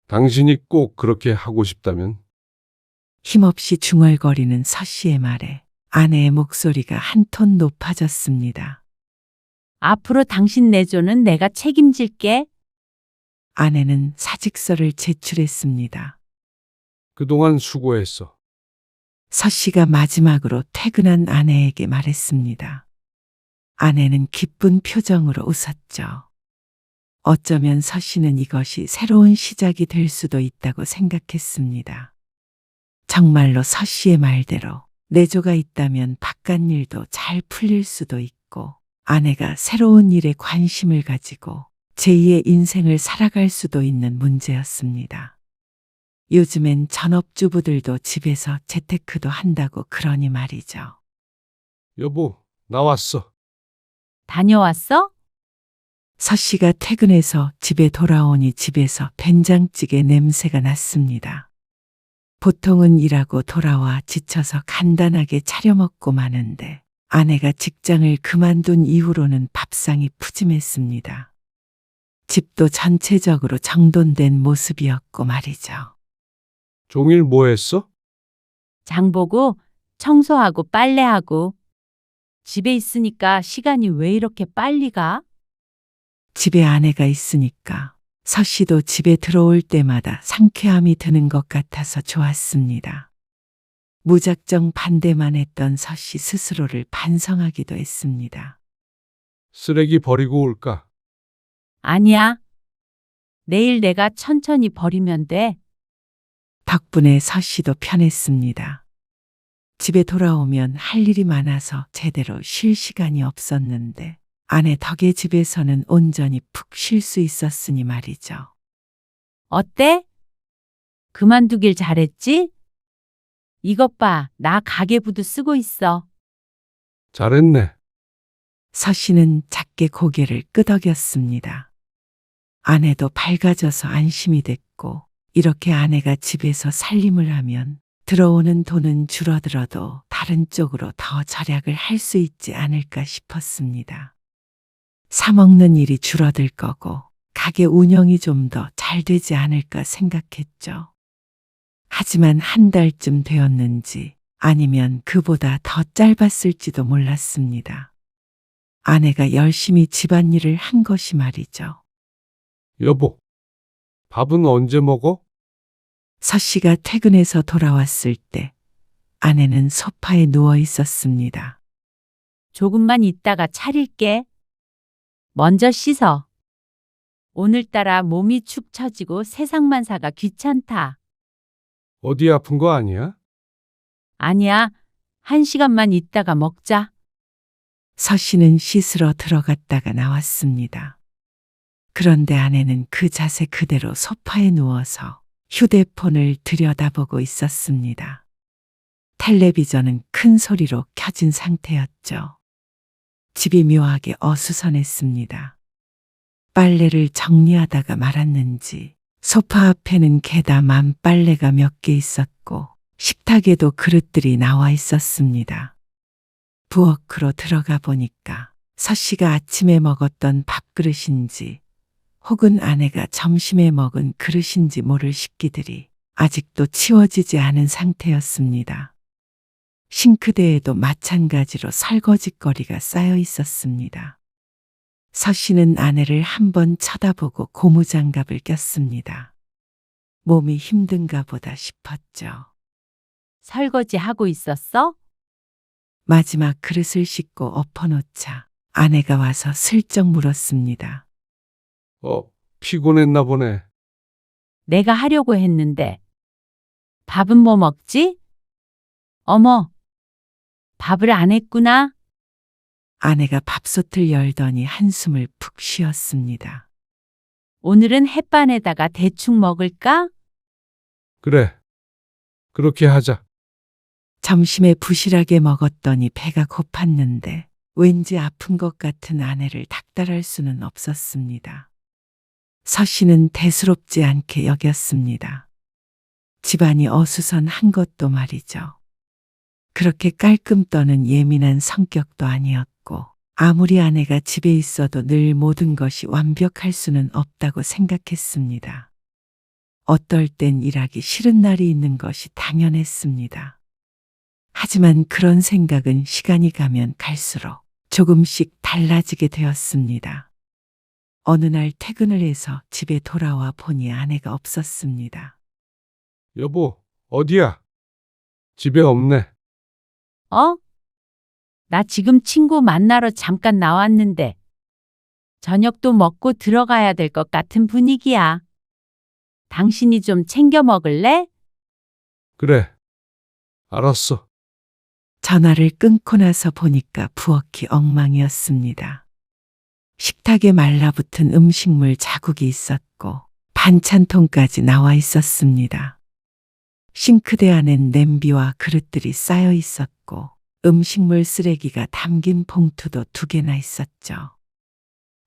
당신이 꼭 그렇게 하고 싶다면. 힘없이 중얼거리는 서 씨의 말에 아내의 목소리가 한 톤 높아졌습니다. 앞으로 당신 내조는 내가 책임질게. 아내는 사직서를 제출했습니다. 그동안 수고했어. 서 씨가 마지막으로 퇴근한 아내에게 말했습니다. 아내는 기쁜 표정으로 웃었죠. 어쩌면 서 씨는 이것이 새로운 시작이 될 수도 있다고 생각했습니다. 정말로 서 씨의 말대로 내조가 있다면 바깥일도 잘 풀릴 수도 있고 아내가 새로운 일에 관심을 가지고 제2의 인생을 살아갈 수도 있는 문제였습니다. 요즘엔 전업주부들도 집에서 재테크도 한다고 그러니 말이죠. 여보, 나왔어. 다녀왔어? 서 씨가 퇴근해서 집에 돌아오니 집에서 된장찌개 냄새가 났습니다. 보통은 일하고 돌아와 지쳐서 간단하게 차려 먹고 마는데 아내가 직장을 그만둔 이후로는 밥상이 푸짐했습니다. 집도 전체적으로 정돈된 모습이었고 말이죠. 종일 뭐 했어? 장 보고 청소하고 빨래하고. 집에 있으니까 시간이 왜 이렇게 빨리 가? 집에 아내가 있으니까 서 씨도 집에 들어올 때마다 상쾌함이 드는 것 같아서 좋았습니다. 무작정 반대만 했던 서 씨 스스로를 반성하기도 했습니다. 쓰레기 버리고 올까? 아니야. 내일 내가 천천히 버리면 돼. 덕분에 서 씨도 편했습니다. 집에 돌아오면 할 일이 많아서 제대로 쉴 시간이 없었는데 아내 덕에 집에서는 온전히 푹 쉴 수 있었으니 말이죠. 어때? 그만두길 잘했지? 이것 봐, 나 가계부도 쓰고 있어. 잘했네. 서 씨는 작게 고개를 끄덕였습니다. 아내도 밝아져서 안심이 됐고, 이렇게 아내가 집에서 살림을 하면 들어오는 돈은 줄어들어도 다른 쪽으로 더 절약을 할 수 있지 않을까 싶었습니다. 사 먹는 일이 줄어들 거고, 가게 운영이 좀 더 잘 되지 않을까 생각했죠. 하지만 한 달쯤 되었는지 아니면 그보다 더 짧았을지도 몰랐습니다. 아내가 열심히 집안일을 한 것이 말이죠. 여보, 밥은 언제 먹어? 서 씨가 퇴근해서 돌아왔을 때 아내는 소파에 누워 있었습니다. 조금만 있다가 차릴게. 먼저 씻어. 오늘따라 몸이 축 처지고 세상만사가 귀찮다. 어디 아픈 거 아니야? 아니야. 1시간만 있다가 먹자. 서 씨는 씻으러 들어갔다가 나왔습니다. 그런데 아내는 그 자세 그대로 소파에 누워서 휴대폰을 들여다보고 있었습니다. 텔레비전은 큰 소리로 켜진 상태였죠. 집이 묘하게 어수선했습니다. 빨래를 정리하다가 말았는지 소파 앞에는 개다만 빨래가 몇 개 있었고 식탁에도 그릇들이 나와 있었습니다. 부엌으로 들어가 보니까 서 씨가 아침에 먹었던 밥그릇인지 혹은 아내가 점심에 먹은 그릇인지 모를 식기들이 아직도 치워지지 않은 상태였습니다. 싱크대에도 마찬가지로 설거지거리가 쌓여 있었습니다. 서 씨는 아내를 한번 쳐다보고 고무장갑을 꼈습니다. 몸이 힘든가 보다 싶었죠. 설거지 하고 있었어? 마지막 그릇을 씻고 엎어놓자 아내가 와서 슬쩍 물었습니다. 피곤했나 보네. 내가 하려고 했는데. 밥은 뭐 먹지? 어머, 밥을 안 했구나. 아내가 밥솥을 열더니 한숨을 푹 쉬었습니다. 오늘은 햇반에다가 대충 먹을까? 그래. 그렇게 하자. 점심에 부실하게 먹었더니 배가 고팠는데 왠지 아픈 것 같은 아내를 닥달할 수는 없었습니다. 서 씨는 대수롭지 않게 여겼습니다. 집안이 어수선한 것도 말이죠. 그렇게 깔끔 떠는 예민한 성격도 아니었고 아무리 아내가 집에 있어도 늘 모든 것이 완벽할 수는 없다고 생각했습니다. 어떨 땐 일하기 싫은 날이 있는 것이 당연했습니다. 하지만 그런 생각은 시간이 가면 갈수록 조금씩 달라지게 되었습니다. 어느 날 퇴근을 해서 집에 돌아와 보니 아내가 없었습니다. 여보, 어디야? 집에 없네. 어? 나 지금 친구 만나러 잠깐 나왔는데 저녁도 먹고 들어가야 될 것 같은 분위기야. 당신이 좀 챙겨 먹을래? 그래. 알았어. 전화를 끊고 나서 보니까 부엌이 엉망이었습니다. 식탁에 말라붙은 음식물 자국이 있었고 반찬통까지 나와 있었습니다. 싱크대 안엔 냄비와 그릇들이 쌓여 있었고 음식물 쓰레기가 담긴 봉투도 2개나 있었죠.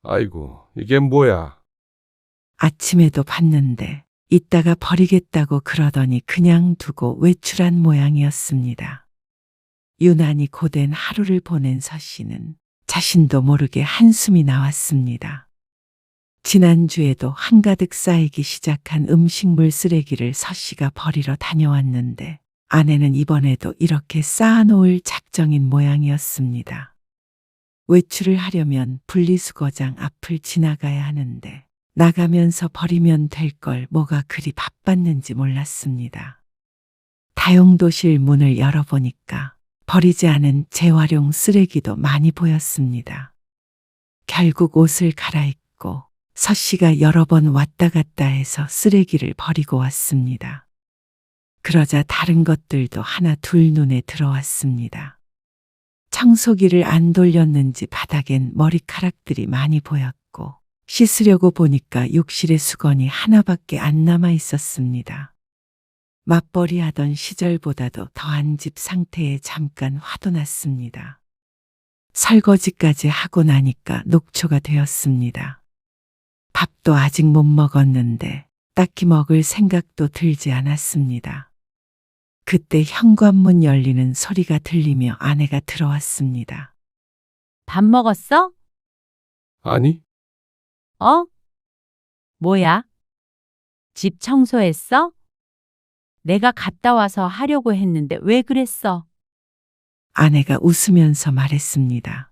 아이고, 이게 뭐야? 아침에도 봤는데 이따가 버리겠다고 그러더니 그냥 두고 외출한 모양이었습니다. 유난히 고된 하루를 보낸 서 씨는 자신도 모르게 한숨이 나왔습니다. 지난주에도 한가득 쌓이기 시작한 음식물 쓰레기를 서 씨가 버리러 다녀왔는데 아내는 이번에도 이렇게 쌓아놓을 작정인 모양이었습니다. 외출을 하려면 분리수거장 앞을 지나가야 하는데 나가면서 버리면 될 걸 뭐가 그리 바빴는지 몰랐습니다. 다용도실 문을 열어보니까 버리지 않은 재활용 쓰레기도 많이 보였습니다. 결국 옷을 갈아입고 서 씨가 여러 번 왔다 갔다 해서 쓰레기를 버리고 왔습니다. 그러자 다른 것들도 하나 둘 눈에 들어왔습니다. 청소기를 안 돌렸는지 바닥엔 머리카락들이 많이 보였고 씻으려고 보니까 욕실에 수건이 하나밖에 안 남아 있었습니다. 맞벌이 하던 시절보다도 더한 집 상태에 잠깐 화도 났습니다. 설거지까지 하고 나니까 녹초가 되었습니다. 밥도 아직 못 먹었는데 딱히 먹을 생각도 들지 않았습니다. 그때 현관문 열리는 소리가 들리며 아내가 들어왔습니다. 밥 먹었어? 아니, 어? 뭐야? 집 청소했어? 내가 갔다 와서 하려고 했는데 왜 그랬어? 아내가 웃으면서 말했습니다.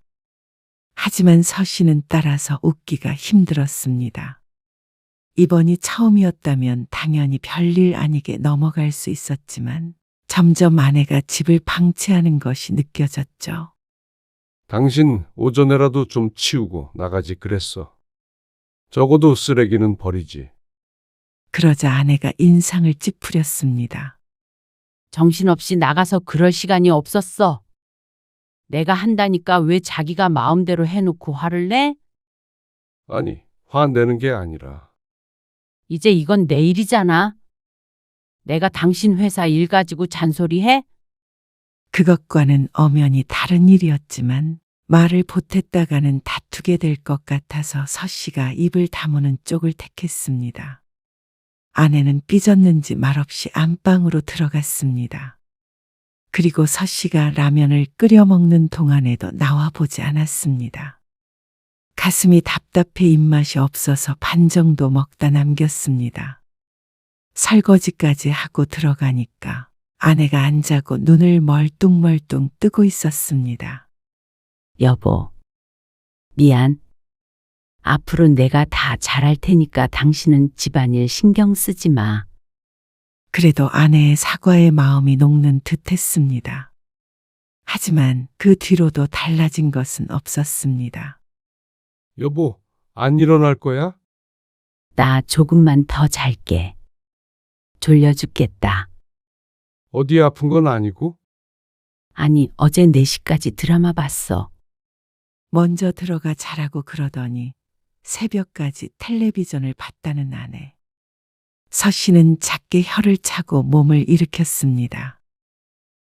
하지만 서씨는 따라서 웃기가 힘들었습니다. 이번이 처음이었다면 당연히 별일 아니게 넘어갈 수 있었지만 점점 아내가 집을 방치하는 것이 느껴졌죠. 당신 오전에라도 좀 치우고 나가지 그랬어. 적어도 쓰레기는 버리지. 그러자 아내가 인상을 찌푸렸습니다. 정신없이 나가서 그럴 시간이 없었어. 내가 한다니까 왜 자기가 마음대로 해놓고 화를 내? 아니, 화내는 게 아니라. 이제 이건 내 일이잖아. 내가 당신 회사 일 가지고 잔소리해? 그것과는 엄연히 다른 일이었지만 말을 보탰다가는 다투게 될 것 같아서 서씨가 입을 다무는 쪽을 택했습니다. 아내는 삐졌는지 말없이 안방으로 들어갔습니다. 그리고 서씨가 라면을 끓여 먹는 동안에도 나와 보지 않았습니다. 가슴이 답답해 입맛이 없어서 반 정도 먹다 남겼습니다. 설거지까지 하고 들어가니까 아내가 안 자고 눈을 멀뚱멀뚱 뜨고 있었습니다. 여보, 미안. 앞으로 내가 다 잘할 테니까 당신은 집안일 신경 쓰지 마. 그래도 아내의 사과의 마음이 녹는 듯 했습니다. 하지만 그 뒤로도 달라진 것은 없었습니다. 여보, 안 일어날 거야? 나 조금만 더 잘게. 졸려 죽겠다. 어디 아픈 건 아니고? 아니, 어제 4시까지 드라마 봤어. 먼저 들어가 자라고 그러더니 새벽까지 텔레비전을 봤다는 아내. 서씨는 작게 혀를 차고 몸을 일으켰습니다.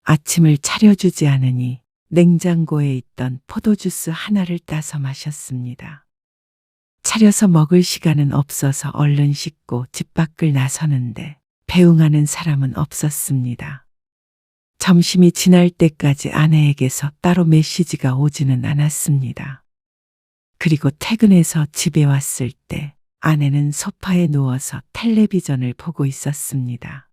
아침을 차려주지 않으니 냉장고에 있던 포도주스 하나를 따서 마셨습니다. 차려서 먹을 시간은 없어서 얼른 씻고 집 밖을 나서는데 배웅하는 사람은 없었습니다. 점심이 지날 때까지 아내에게서 따로 메시지가 오지는 않았습니다. 그리고 퇴근해서 집에 왔을 때 아내는 소파에 누워서 텔레비전을 보고 있었습니다.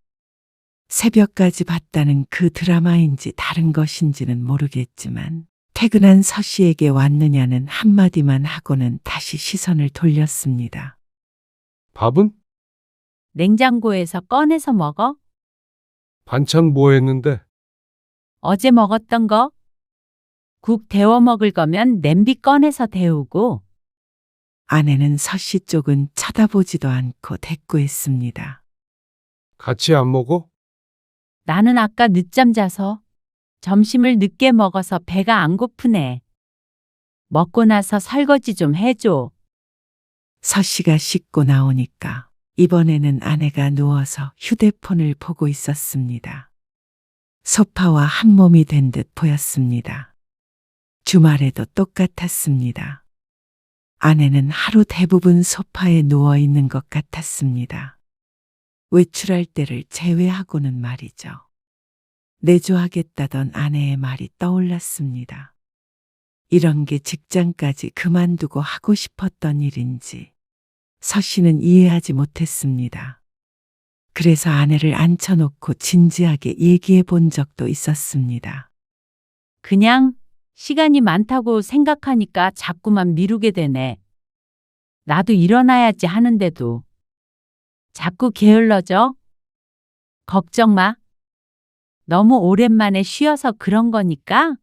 새벽까지 봤다는 그 드라마인지 다른 것인지는 모르겠지만 퇴근한 서씨에게 왔느냐는 한마디만 하고는 다시 시선을 돌렸습니다. 밥은? 냉장고에서 꺼내서 먹어? 반찬 뭐 했는데? 어제 먹었던 거? 국 데워 먹을 거면 냄비 꺼내서 데우고. 아내는 서씨 쪽은 쳐다보지도 않고 대꾸했습니다. 같이 안 먹어? 나는 아까 늦잠 자서 점심을 늦게 먹어서 배가 안 고프네. 먹고 나서 설거지 좀 해줘. 서씨가 씻고 나오니까 이번에는 아내가 누워서 휴대폰을 보고 있었습니다. 소파와 한 몸이 된 듯 보였습니다. 주말에도 똑같았습니다. 아내는 하루 대부분 소파에 누워 있는 것 같았습니다. 외출할 때를 제외하고는 말이죠. 내조하겠다던 아내의 말이 떠올랐습니다. 이런 게 직장까지 그만두고 하고 싶었던 일인지 서씨는 이해하지 못했습니다. 그래서 아내를 앉혀놓고 진지하게 얘기해 본 적도 있었습니다. 그냥 시간이 많다고 생각하니까 자꾸만 미루게 되네. 나도 일어나야지 하는데도 자꾸 게을러져. 걱정 마. 너무 오랜만에 쉬어서 그런 거니까.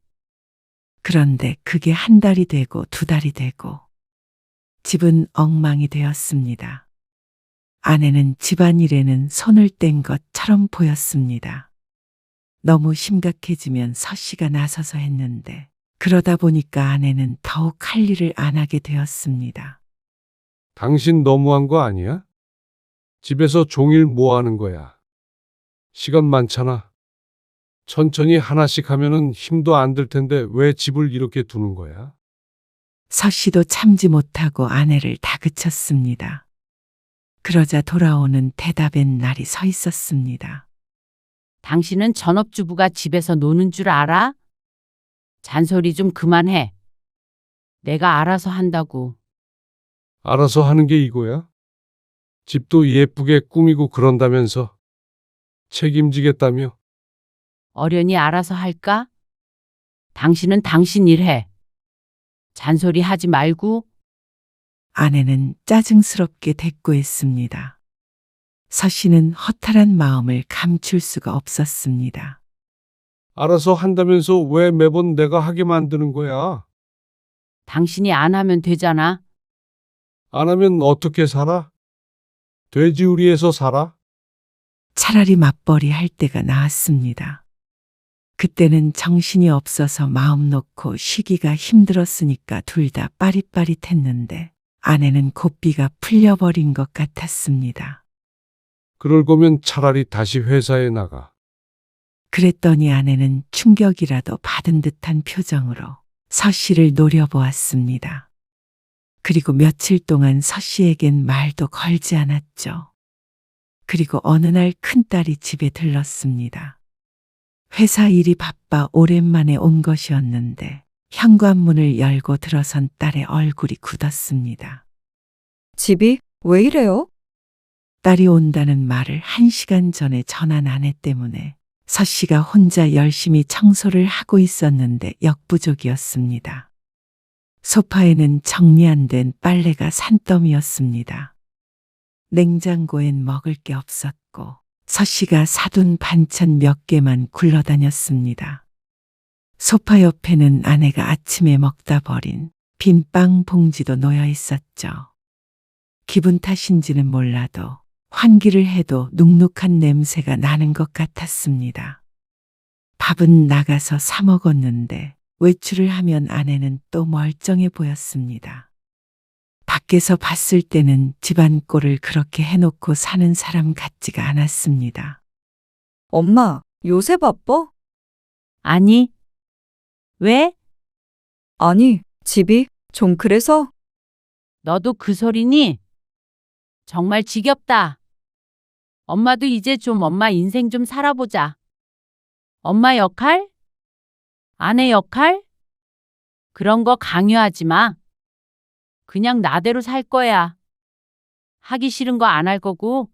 그런데 그게 한 달이 되고 두 달이 되고 집은 엉망이 되었습니다. 아내는 집안일에는 손을 뗀 것처럼 보였습니다. 너무 심각해지면 서씨가 나서서 했는데 그러다 보니까 아내는 더욱 할 일을 안 하게 되었습니다. 당신 너무한 거 아니야? 집에서 종일 뭐 하는 거야? 시간 많잖아. 천천히 하나씩 하면은 힘도 안 들 텐데 왜 집을 이렇게 두는 거야? 서 씨도 참지 못하고 아내를 다그쳤습니다. 그러자 돌아오는 대답엔 날이 서 있었습니다. 당신은 전업주부가 집에서 노는 줄 알아? 잔소리 좀 그만해. 내가 알아서 한다고. 알아서 하는 게 이거야? 집도 예쁘게 꾸미고 그런다면서 책임지겠다며? 어련히 알아서 할까? 당신은 당신 일해. 잔소리 하지 말고. 아내는 짜증스럽게 대꾸했습니다. 서 씨는 허탈한 마음을 감출 수가 없었습니다. 알아서 한다면서 왜 매번 내가 하게 만드는 거야? 당신이 안 하면 되잖아. 안 하면 어떻게 살아? 돼지우리에서 살아? 차라리 맞벌이 할 때가 나았습니다. 그때는 정신이 없어서 마음 놓고 쉬기가 힘들었으니까 둘 다 빠릿빠릿했는데 아내는 고삐가 풀려버린 것 같았습니다. 그럴 거면 차라리 다시 회사에 나가. 그랬더니 아내는 충격이라도 받은 듯한 표정으로 서 씨를 노려보았습니다. 그리고 며칠 동안 서 씨에겐 말도 걸지 않았죠. 그리고 어느 날 큰딸이 집에 들렀습니다. 회사 일이 바빠 오랜만에 온 것이었는데 현관문을 열고 들어선 딸의 얼굴이 굳었습니다. 집이 왜 이래요? 딸이 온다는 말을 1시간 전에 전한 아내 때문에 서 씨가 혼자 열심히 청소를 하고 있었는데 역부족이었습니다. 소파에는 정리 안 된 빨래가 산더미였습니다. 냉장고엔 먹을 게 없었고 서 씨가 사둔 반찬 몇 개만 굴러다녔습니다. 소파 옆에는 아내가 아침에 먹다 버린 빈 빵 봉지도 놓여 있었죠. 기분 탓인지는 몰라도 환기를 해도 눅눅한 냄새가 나는 것 같았습니다. 밥은 나가서 사 먹었는데 외출을 하면 아내는 또 멀쩡해 보였습니다. 밖에서 봤을 때는 집안 꼴을 그렇게 해놓고 사는 사람 같지가 않았습니다. 엄마, 요새 바빠? 아니. 왜? 아니, 집이 좀 그래서? 너도 그 소리니? 정말 지겹다. 엄마도 이제 좀 엄마 인생 좀 살아보자. 엄마 역할? 아내 역할? 그런 거 강요하지 마. 그냥 나대로 살 거야. 하기 싫은 거 안 할 거고.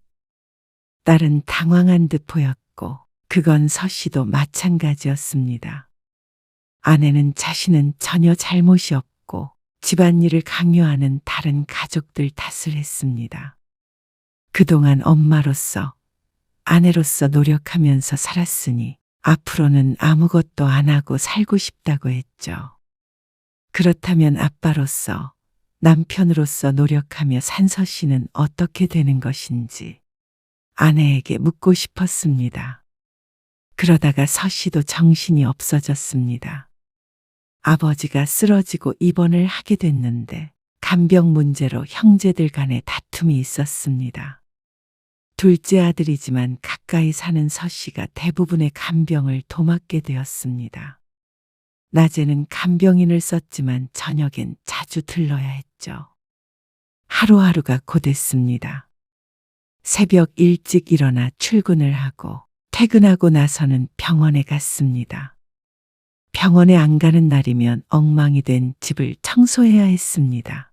딸은 당황한 듯 보였고 그건 서 씨도 마찬가지였습니다. 아내는 자신은 전혀 잘못이 없고 집안일을 강요하는 다른 가족들 탓을 했습니다. 그동안 엄마로서 아내로서 노력하면서 살았으니 앞으로는 아무것도 안 하고 살고 싶다고 했죠. 그렇다면 아빠로서 남편으로서 노력하며 산 서 씨는 어떻게 되는 것인지 아내에게 묻고 싶었습니다. 그러다가 서 씨도 정신이 없어졌습니다. 아버지가 쓰러지고 입원을 하게 됐는데 간병 문제로 형제들 간에 다툼이 있었습니다. 둘째 아들이지만 가까이 사는 서 씨가 대부분의 간병을 도맡게 되었습니다. 낮에는 간병인을 썼지만 저녁엔 자주 들러야 했죠. 하루하루가 고됐습니다. 새벽 일찍 일어나 출근을 하고 퇴근하고 나서는 병원에 갔습니다. 병원에 안 가는 날이면 엉망이 된 집을 청소해야 했습니다.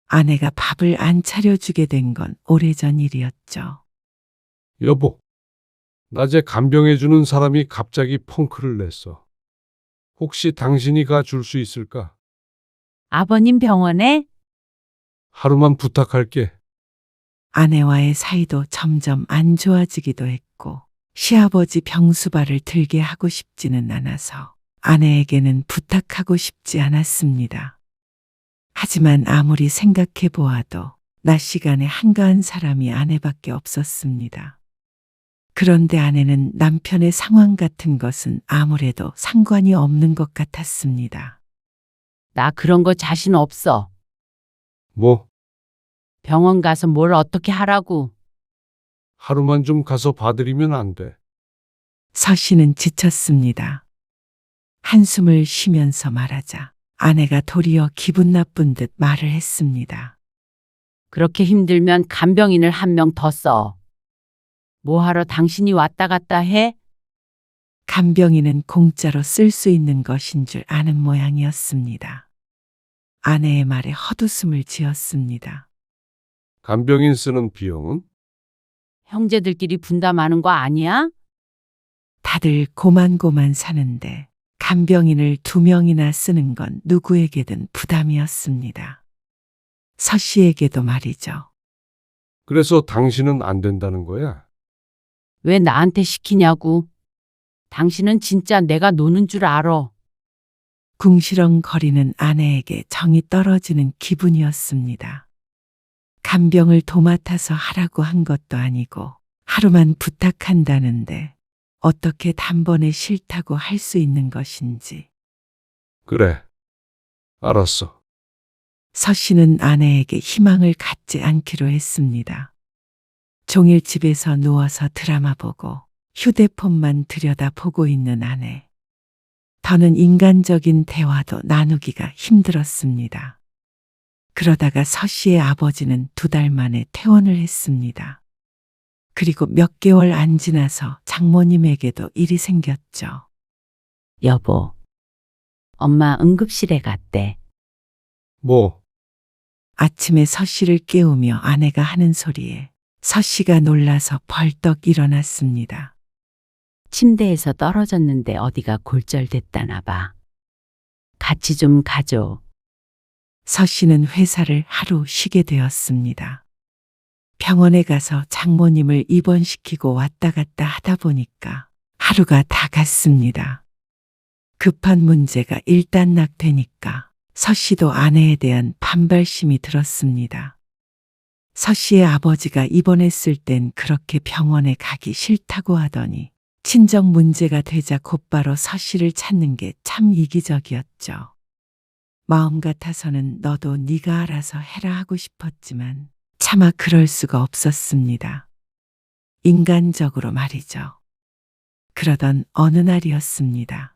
아내가 밥을 안 차려주게 된 건 오래전 일이었죠. 여보, 낮에 간병해주는 사람이 갑자기 펑크를 냈어. 혹시 당신이 가줄 수 있을까? 아버님 병원에? 하루만 부탁할게. 아내와의 사이도 점점 안 좋아지기도 했고 시아버지 병수발을 들게 하고 싶지는 않아서 아내에게는 부탁하고 싶지 않았습니다. 하지만 아무리 생각해 보아도 낮 시간에 한가한 사람이 아내밖에 없었습니다. 그런데 아내는 남편의 상황 같은 것은 아무래도 상관이 없는 것 같았습니다. 나 그런 거 자신 없어. 뭐, 병원 가서 뭘 어떻게 하라고. 하루만 좀 가서 봐드리면 안 돼. 서 씨는 지쳤습니다. 한숨을 쉬면서 말하자 아내가 도리어 기분 나쁜 듯 말을 했습니다. 그렇게 힘들면 간병인을 한 명 더 써. 뭐하러 당신이 왔다 갔다 해? 간병인은 공짜로 쓸 수 있는 것인 줄 아는 모양이었습니다. 아내의 말에 헛웃음을 지었습니다. 간병인 쓰는 비용은? 형제들끼리 분담하는 거 아니야? 다들 고만고만 사는데 간병인을 2명이나 쓰는 건 누구에게든 부담이었습니다. 서 씨에게도 말이죠. 그래서 당신은 안 된다는 거야? 왜 나한테 시키냐고. 당신은 진짜 내가 노는 줄 알아. 궁시렁거리는 아내에게 정이 떨어지는 기분이었습니다. 간병을 도맡아서 하라고 한 것도 아니고 하루만 부탁한다는데 어떻게 단번에 싫다고 할 수 있는 것인지. 그래. 알았어. 서 씨는 아내에게 희망을 갖지 않기로 했습니다. 종일 집에서 누워서 드라마 보고 휴대폰만 들여다보고 있는 아내. 더는 인간적인 대화도 나누기가 힘들었습니다. 그러다가 서 씨의 아버지는 2달 만에 퇴원을 했습니다. 그리고 몇 개월 안 지나서 장모님에게도 일이 생겼죠. 여보, 엄마 응급실에 갔대. 뭐, 아침에 서 씨를 깨우며 아내가 하는 소리에 서 씨가 놀라서 벌떡 일어났습니다. 침대에서 떨어졌는데 어디가 골절됐다나 봐. 같이 좀 가줘. 서 씨는 회사를 하루 쉬게 되었습니다. 병원에 가서 장모님을 입원시키고 왔다 갔다 하다 보니까 하루가 다 갔습니다. 급한 문제가 일단락되니까 서 씨도 아내에 대한 반발심이 들었습니다. 서 씨의 아버지가 입원했을 땐 그렇게 병원에 가기 싫다고 하더니 친정 문제가 되자 곧바로 서 씨를 찾는 게 참 이기적이었죠. 마음 같아서는 너도 네가 알아서 해라 하고 싶었지만 차마 그럴 수가 없었습니다. 인간적으로 말이죠. 그러던 어느 날이었습니다.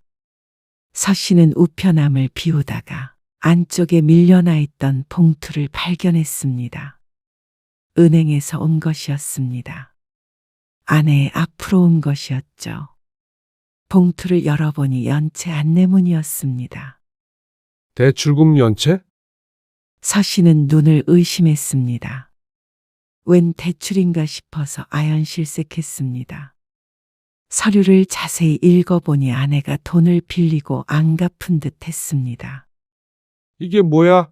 서 씨는 우편함을 비우다가 안쪽에 밀려나 있던 봉투를 발견했습니다. 은행에서 온 것이었습니다. 아내의 앞으로 온 것이었죠. 봉투를 열어보니 연체 안내문이었습니다. 대출금 연체? 서 씨는 눈을 의심했습니다. 웬 대출인가 싶어서 아연실색했습니다. 서류를 자세히 읽어보니 아내가 돈을 빌리고 안 갚은 듯 했습니다. 이게 뭐야?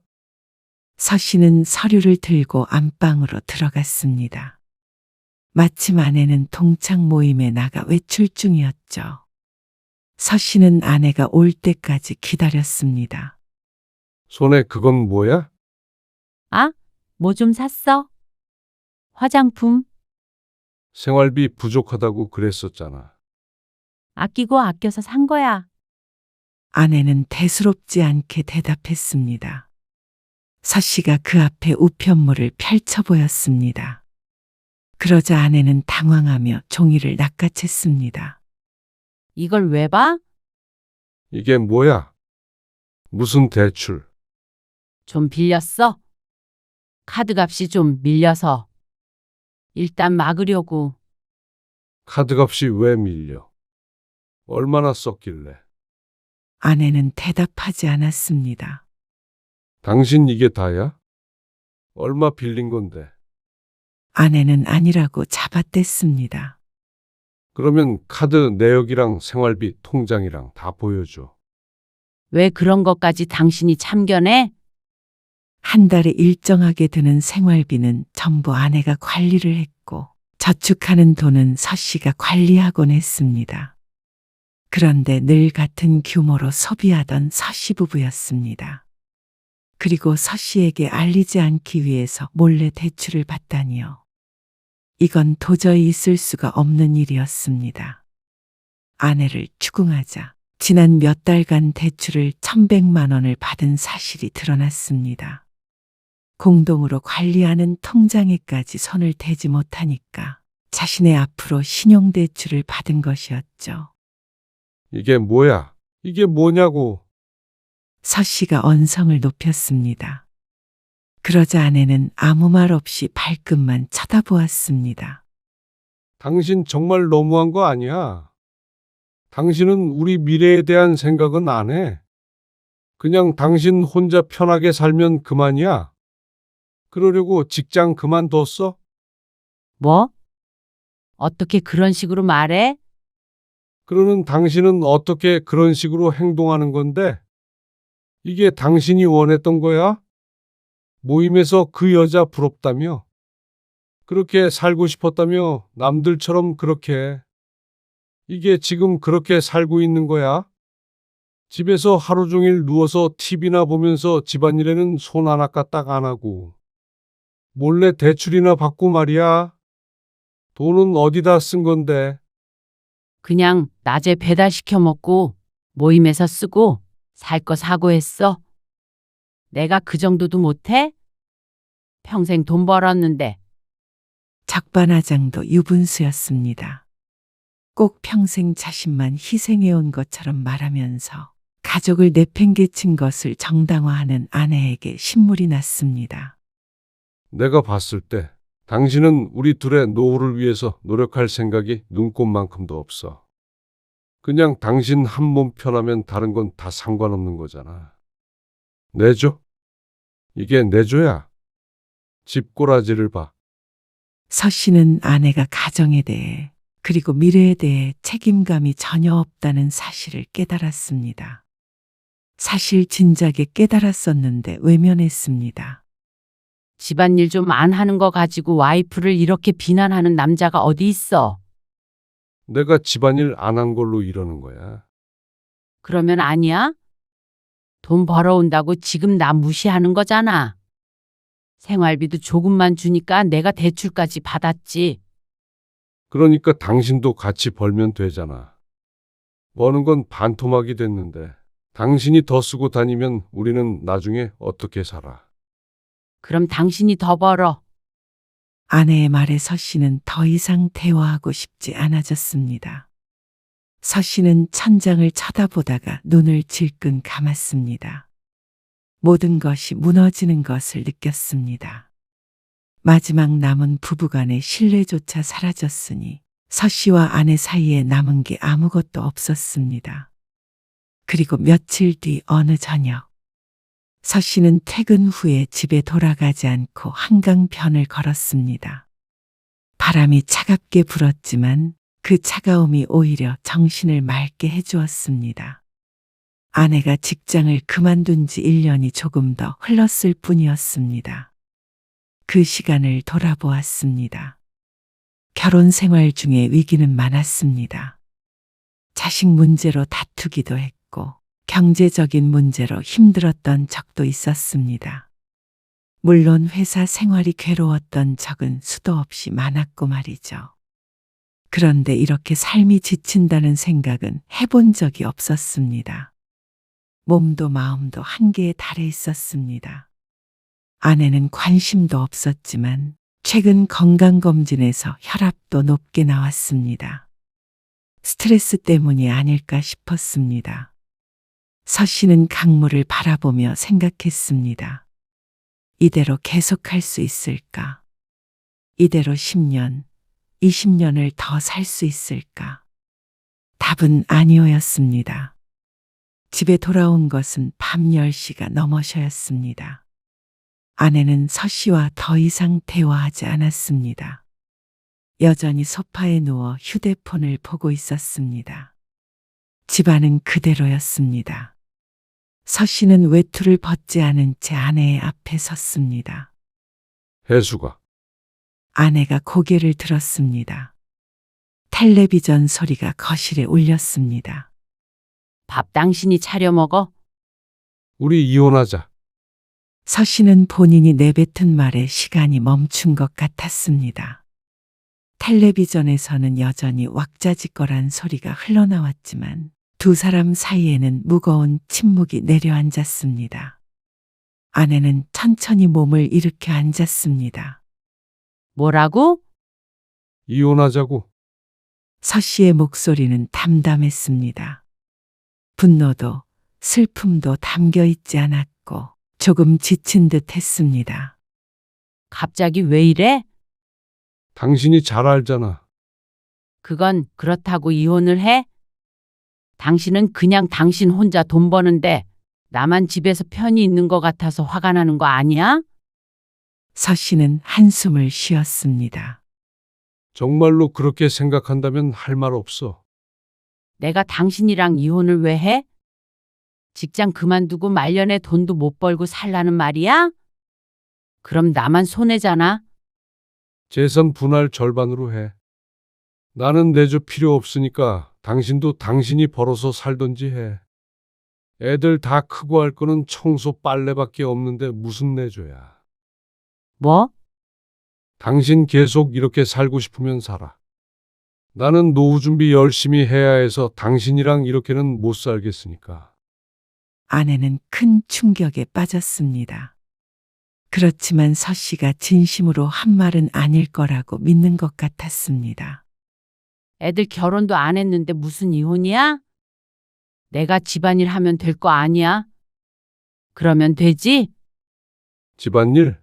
서 씨는 서류를 들고 안방으로 들어갔습니다. 마침 아내는 동창 모임에 나가 외출 중이었죠. 서 씨는 아내가 올 때까지 기다렸습니다. 손에 그건 뭐야? 아, 뭐 좀 샀어? 화장품? 생활비 부족하다고 그랬었잖아. 아끼고 아껴서 산 거야. 아내는 대수롭지 않게 대답했습니다. 서 씨가 그 앞에 우편물을 펼쳐 보였습니다. 그러자 아내는 당황하며 종이를 낚아챘습니다. 이걸 왜 봐? 이게 뭐야? 무슨 대출? 좀 빌렸어? 카드값이 좀 밀려서. 일단 막으려고. 카드값이 왜 밀려? 얼마나 썼길래? 아내는 대답하지 않았습니다. 당신 이게 다야? 얼마 빌린 건데? 아내는 아니라고 잡아댔습니다. 그러면 카드 내역이랑 생활비 통장이랑 다 보여줘. 왜 그런 것까지 당신이 참견해? 한 달에 일정하게 드는 생활비는 전부 아내가 관리를 했고 저축하는 돈은 서 씨가 관리하곤 했습니다. 그런데 늘 같은 규모로 소비하던 서 씨 부부였습니다. 그리고 서 씨에게 알리지 않기 위해서 몰래 대출을 받다니요. 이건 도저히 있을 수가 없는 일이었습니다. 아내를 추궁하자 지난 몇 달간 대출을 1,100만 원을 받은 사실이 드러났습니다. 공동으로 관리하는 통장에까지 손을 대지 못하니까 자신의 앞으로 신용대출을 받은 것이었죠. 이게 뭐야? 이게 뭐냐고. 서 씨가 언성을 높였습니다. 그러자 아내는 아무 말 없이 발끝만 쳐다보았습니다. 당신 정말 너무한 거 아니야? 당신은 우리 미래에 대한 생각은 안 해. 그냥 당신 혼자 편하게 살면 그만이야. 그러려고 직장 그만뒀어? 뭐? 어떻게 그런 식으로 말해? 그러는 당신은 어떻게 그런 식으로 행동하는 건데? 이게 당신이 원했던 거야? 모임에서 그 여자 부럽다며? 그렇게 살고 싶었다며 남들처럼 그렇게. 이게 지금 그렇게 살고 있는 거야? 집에서 하루 종일 누워서 TV나 보면서 집안일에는 손 하나 까딱 안 하고. 몰래 대출이나 받고 말이야. 돈은 어디다 쓴 건데? 그냥 낮에 배달시켜 먹고 모임에서 쓰고 살 거 사고 했어. 내가 그 정도도 못해? 평생 돈 벌었는데. 적반하장도 유분수였습니다. 꼭 평생 자신만 희생해온 것처럼 말하면서 가족을 내팽개친 것을 정당화하는 아내에게 신물이 났습니다. 내가 봤을 때 당신은 우리 둘의 노후를 위해서 노력할 생각이 눈꼽만큼도 없어. 그냥 당신 한 몸 편하면 다른 건 다 상관없는 거잖아. 내조? 이게 내조야. 집꼬라지를 봐. 서 씨는 아내가 가정에 대해 그리고 미래에 대해 책임감이 전혀 없다는 사실을 깨달았습니다. 사실 진작에 깨달았었는데 외면했습니다. 집안일 좀 안 하는 거 가지고 와이프를 이렇게 비난하는 남자가 어디 있어? 내가 집안일 안 한 걸로 이러는 거야. 그러면 아니야? 돈 벌어온다고 지금 나 무시하는 거잖아. 생활비도 조금만 주니까 내가 대출까지 받았지. 그러니까 당신도 같이 벌면 되잖아. 버는 건 반토막이 됐는데 당신이 더 쓰고 다니면 우리는 나중에 어떻게 살아? 그럼 당신이 더 벌어. 아내의 말에 서 씨는 더 이상 대화하고 싶지 않아졌습니다. 서 씨는 천장을 쳐다보다가 눈을 질끈 감았습니다. 모든 것이 무너지는 것을 느꼈습니다. 마지막 남은 부부간의 신뢰조차 사라졌으니 서 씨와 아내 사이에 남은 게 아무것도 없었습니다. 그리고 며칠 뒤 어느 저녁, 서 씨는 퇴근 후에 집에 돌아가지 않고 한강변을 걸었습니다. 바람이 차갑게 불었지만 그 차가움이 오히려 정신을 맑게 해주었습니다. 아내가 직장을 그만둔 지 1년이 조금 더 흘렀을 뿐이었습니다. 그 시간을 돌아보았습니다. 결혼 생활 중에 위기는 많았습니다. 자식 문제로 다투기도 했고 경제적인 문제로 힘들었던 적도 있었습니다. 물론 회사 생활이 괴로웠던 적은 수도 없이 많았고 말이죠. 그런데 이렇게 삶이 지친다는 생각은 해본 적이 없었습니다. 몸도 마음도 한계에 달해 있었습니다. 아내는 관심도 없었지만 최근 건강검진에서 혈압도 높게 나왔습니다. 스트레스 때문이 아닐까 싶었습니다. 서 씨는 강물을 바라보며 생각했습니다. 이대로 계속할 수 있을까? 이대로 10년, 20년을 더 살 수 있을까? 답은 아니오였습니다. 집에 돌아온 것은 밤 10시가 넘어서였습니다. 아내는 서 씨와 더 이상 대화하지 않았습니다. 여전히 소파에 누워 휴대폰을 보고 있었습니다. 집안은 그대로였습니다. 서 씨는 외투를 벗지 않은 채 아내의 앞에 섰습니다. 혜수가. 아내가 고개를 들었습니다. 텔레비전 소리가 거실에 울렸습니다. 밥 당신이 차려 먹어? 우리 이혼하자. 서 씨는 본인이 내뱉은 말에 시간이 멈춘 것 같았습니다. 텔레비전에서는 여전히 왁자지껄한 소리가 흘러나왔지만 두 사람 사이에는 무거운 침묵이 내려앉았습니다. 아내는 천천히 몸을 일으켜 앉았습니다. 뭐라고? 이혼하자고. 서 씨의 목소리는 담담했습니다. 분노도 슬픔도 담겨 있지 않았고 조금 지친 듯 했습니다. 갑자기 왜 이래? 당신이 잘 알잖아. 그건 그렇다고 이혼을 해? 당신은 그냥 당신 혼자 돈 버는데 나만 집에서 편히 있는 것 같아서 화가 나는 거 아니야? 서 씨는 한숨을 쉬었습니다. 정말로 그렇게 생각한다면 할 말 없어. 내가 당신이랑 이혼을 왜 해? 직장 그만두고 말년에 돈도 못 벌고 살라는 말이야? 그럼 나만 손해잖아. 재산 분할 절반으로 해. 나는 내조 필요 없으니까 당신도 당신이 벌어서 살던지 해. 애들 다 크고 할 거는 청소 빨래밖에 없는데 무슨 내조야. 뭐? 당신 계속 이렇게 살고 싶으면 살아. 나는 노후 준비 열심히 해야 해서 당신이랑 이렇게는 못 살겠으니까. 아내는 큰 충격에 빠졌습니다. 그렇지만 서 씨가 진심으로 한 말은 아닐 거라고 믿는 것 같았습니다. 애들 결혼도 안 했는데 무슨 이혼이야? 내가 집안일 하면 될 거 아니야? 그러면 되지? 집안일?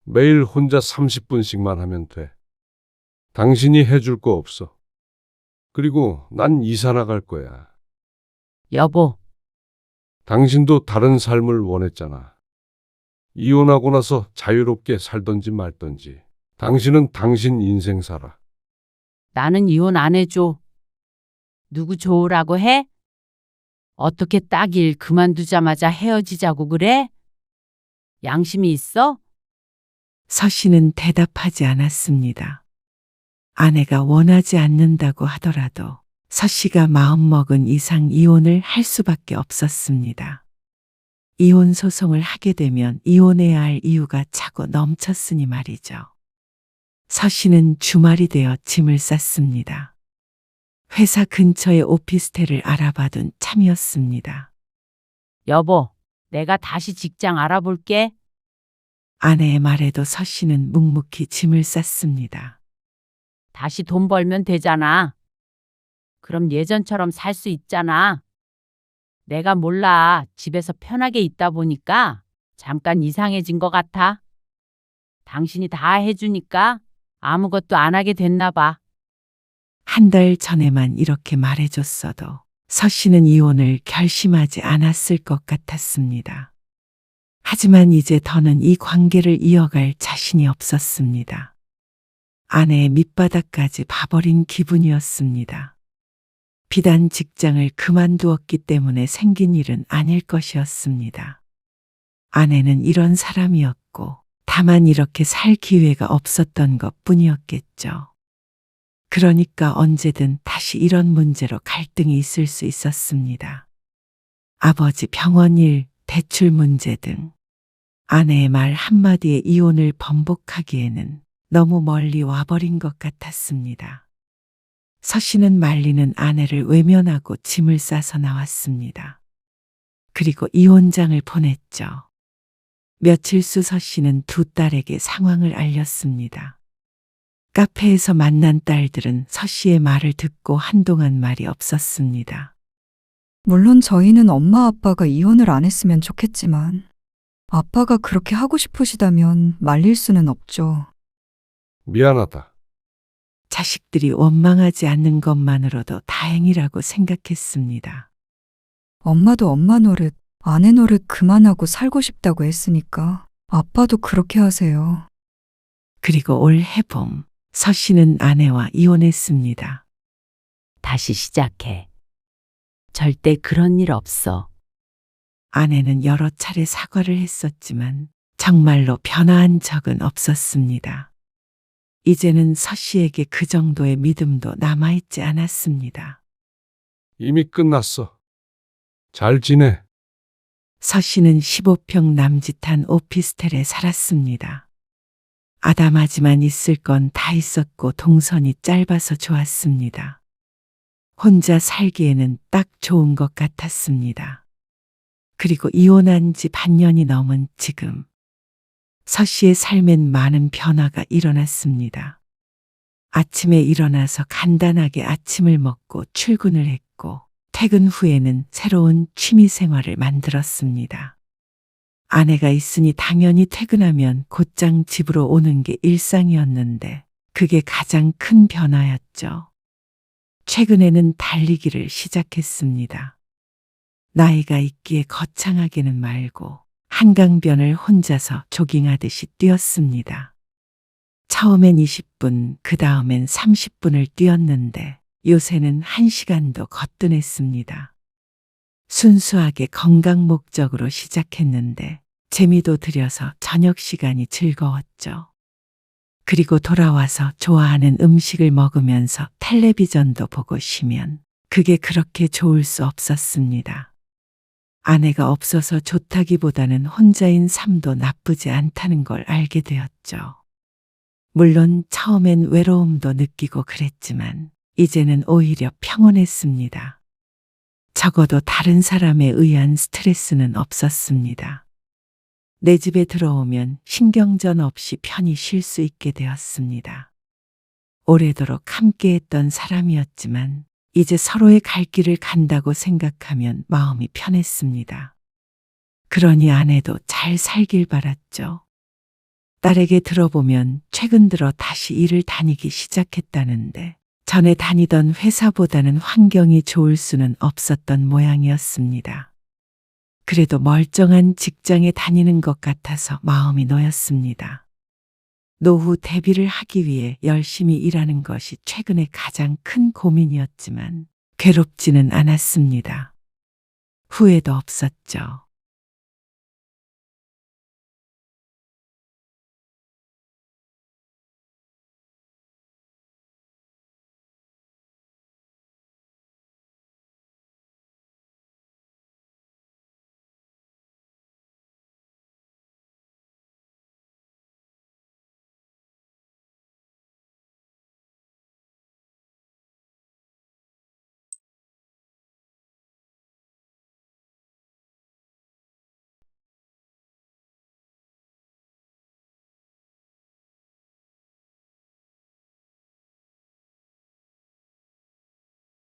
매일 혼자 30분씩만 하면 돼. 당신이 해줄 거 없어. 그리고 난 이사 나갈 거야. 여보, 당신도 다른 삶을 원했잖아. 이혼하고 나서 자유롭게 살던지 말던지. 당신은 당신 인생 살아. 나는 이혼 안 해줘. 누구 좋으라고 해? 어떻게 딱 일 그만두자마자 헤어지자고 그래? 양심이 있어? 서 씨는 대답하지 않았습니다. 아내가 원하지 않는다고 하더라도 서 씨가 마음먹은 이상 이혼을 할 수밖에 없었습니다. 이혼 소송을 하게 되면 이혼해야 할 이유가 차고 넘쳤으니 말이죠. 서 씨는 주말이 되어 짐을 쌌습니다. 회사 근처의 오피스텔을 알아봐둔 참이었습니다. 여보, 내가 다시 직장 알아볼게. 아내의 말에도 서 씨는 묵묵히 짐을 쌌습니다. 다시 돈 벌면 되잖아. 그럼 예전처럼 살 수 있잖아. 내가 몰라. 집에서 편하게 있다 보니까 잠깐 이상해진 것 같아. 당신이 다 해주니까 아무것도 안 하게 됐나 봐. 한 달 전에만 이렇게 말해줬어도 서 씨는 이혼을 결심하지 않았을 것 같았습니다. 하지만 이제 더는 이 관계를 이어갈 자신이 없었습니다. 아내의 밑바닥까지 봐버린 기분이었습니다. 비단 직장을 그만두었기 때문에 생긴 일은 아닐 것이었습니다. 아내는 이런 사람이었고 다만 이렇게 살 기회가 없었던 것뿐이었겠죠. 그러니까 언제든 다시 이런 문제로 갈등이 있을 수 있었습니다. 아버지 병원 일, 대출 문제 등 아내의 말 한마디에 이혼을 번복하기에는 너무 멀리 와버린 것 같았습니다. 서 씨는 말리는 아내를 외면하고 짐을 싸서 나왔습니다. 그리고 이혼장을 보냈죠. 며칠 수 서 씨는 두 딸에게 상황을 알렸습니다. 카페에서 만난 딸들은 서 씨의 말을 듣고 한동안 말이 없었습니다. 물론 저희는 엄마 아빠가 이혼을 안 했으면 좋겠지만 아빠가 그렇게 하고 싶으시다면 말릴 수는 없죠. 미안하다. 자식들이 원망하지 않는 것만으로도 다행이라고 생각했습니다. 엄마도 엄마 노릇, 아내 노릇 그만하고 살고 싶다고 했으니까 아빠도 그렇게 하세요. 그리고 올 해봄 서 씨는 아내와 이혼했습니다. 다시 시작해. 절대 그런 일 없어. 아내는 여러 차례 사과를 했었지만 정말로 변화한 적은 없었습니다. 이제는 서 씨에게 그 정도의 믿음도 남아있지 않았습니다. 이미 끝났어. 잘 지내. 서 씨는 15평 남짓한 오피스텔에 살았습니다. 아담하지만 있을 건 다 있었고 동선이 짧아서 좋았습니다. 혼자 살기에는 딱 좋은 것 같았습니다. 그리고 이혼한 지 반년이 넘은 지금 서 씨의 삶엔 많은 변화가 일어났습니다. 아침에 일어나서 간단하게 아침을 먹고 출근을 했고 퇴근 후에는 새로운 취미 생활을 만들었습니다. 아내가 있으니 당연히 퇴근하면 곧장 집으로 오는 게 일상이었는데 그게 가장 큰 변화였죠. 최근에는 달리기를 시작했습니다. 나이가 있기에 거창하게는 말고 한강변을 혼자서 조깅하듯이 뛰었습니다. 처음엔 20분, 그 다음엔 30분을 뛰었는데 요새는 1시간도 거뜬했습니다. 순수하게 건강 목적으로 시작했는데 재미도 들여서 저녁 시간이 즐거웠죠. 그리고 돌아와서 좋아하는 음식을 먹으면서 텔레비전도 보고 쉬면 그게 그렇게 좋을 수 없었습니다. 아내가 없어서 좋다기보다는 혼자인 삶도 나쁘지 않다는 걸 알게 되었죠. 물론 처음엔 외로움도 느끼고 그랬지만 이제는 오히려 평온했습니다. 적어도 다른 사람에 의한 스트레스는 없었습니다. 내 집에 들어오면 신경전 없이 편히 쉴 수 있게 되었습니다. 오래도록 함께했던 사람이었지만 이제 서로의 갈 길을 간다고 생각하면 마음이 편했습니다. 그러니 아내도 잘 살길 바랐죠. 딸에게 들어보면 최근 들어 다시 일을 다니기 시작했다는데 전에 다니던 회사보다는 환경이 좋을 수는 없었던 모양이었습니다. 그래도 멀쩡한 직장에 다니는 것 같아서 마음이 놓였습니다. 노후 대비를 하기 위해 열심히 일하는 것이 최근에 가장 큰 고민이었지만 괴롭지는 않았습니다. 후회도 없었죠.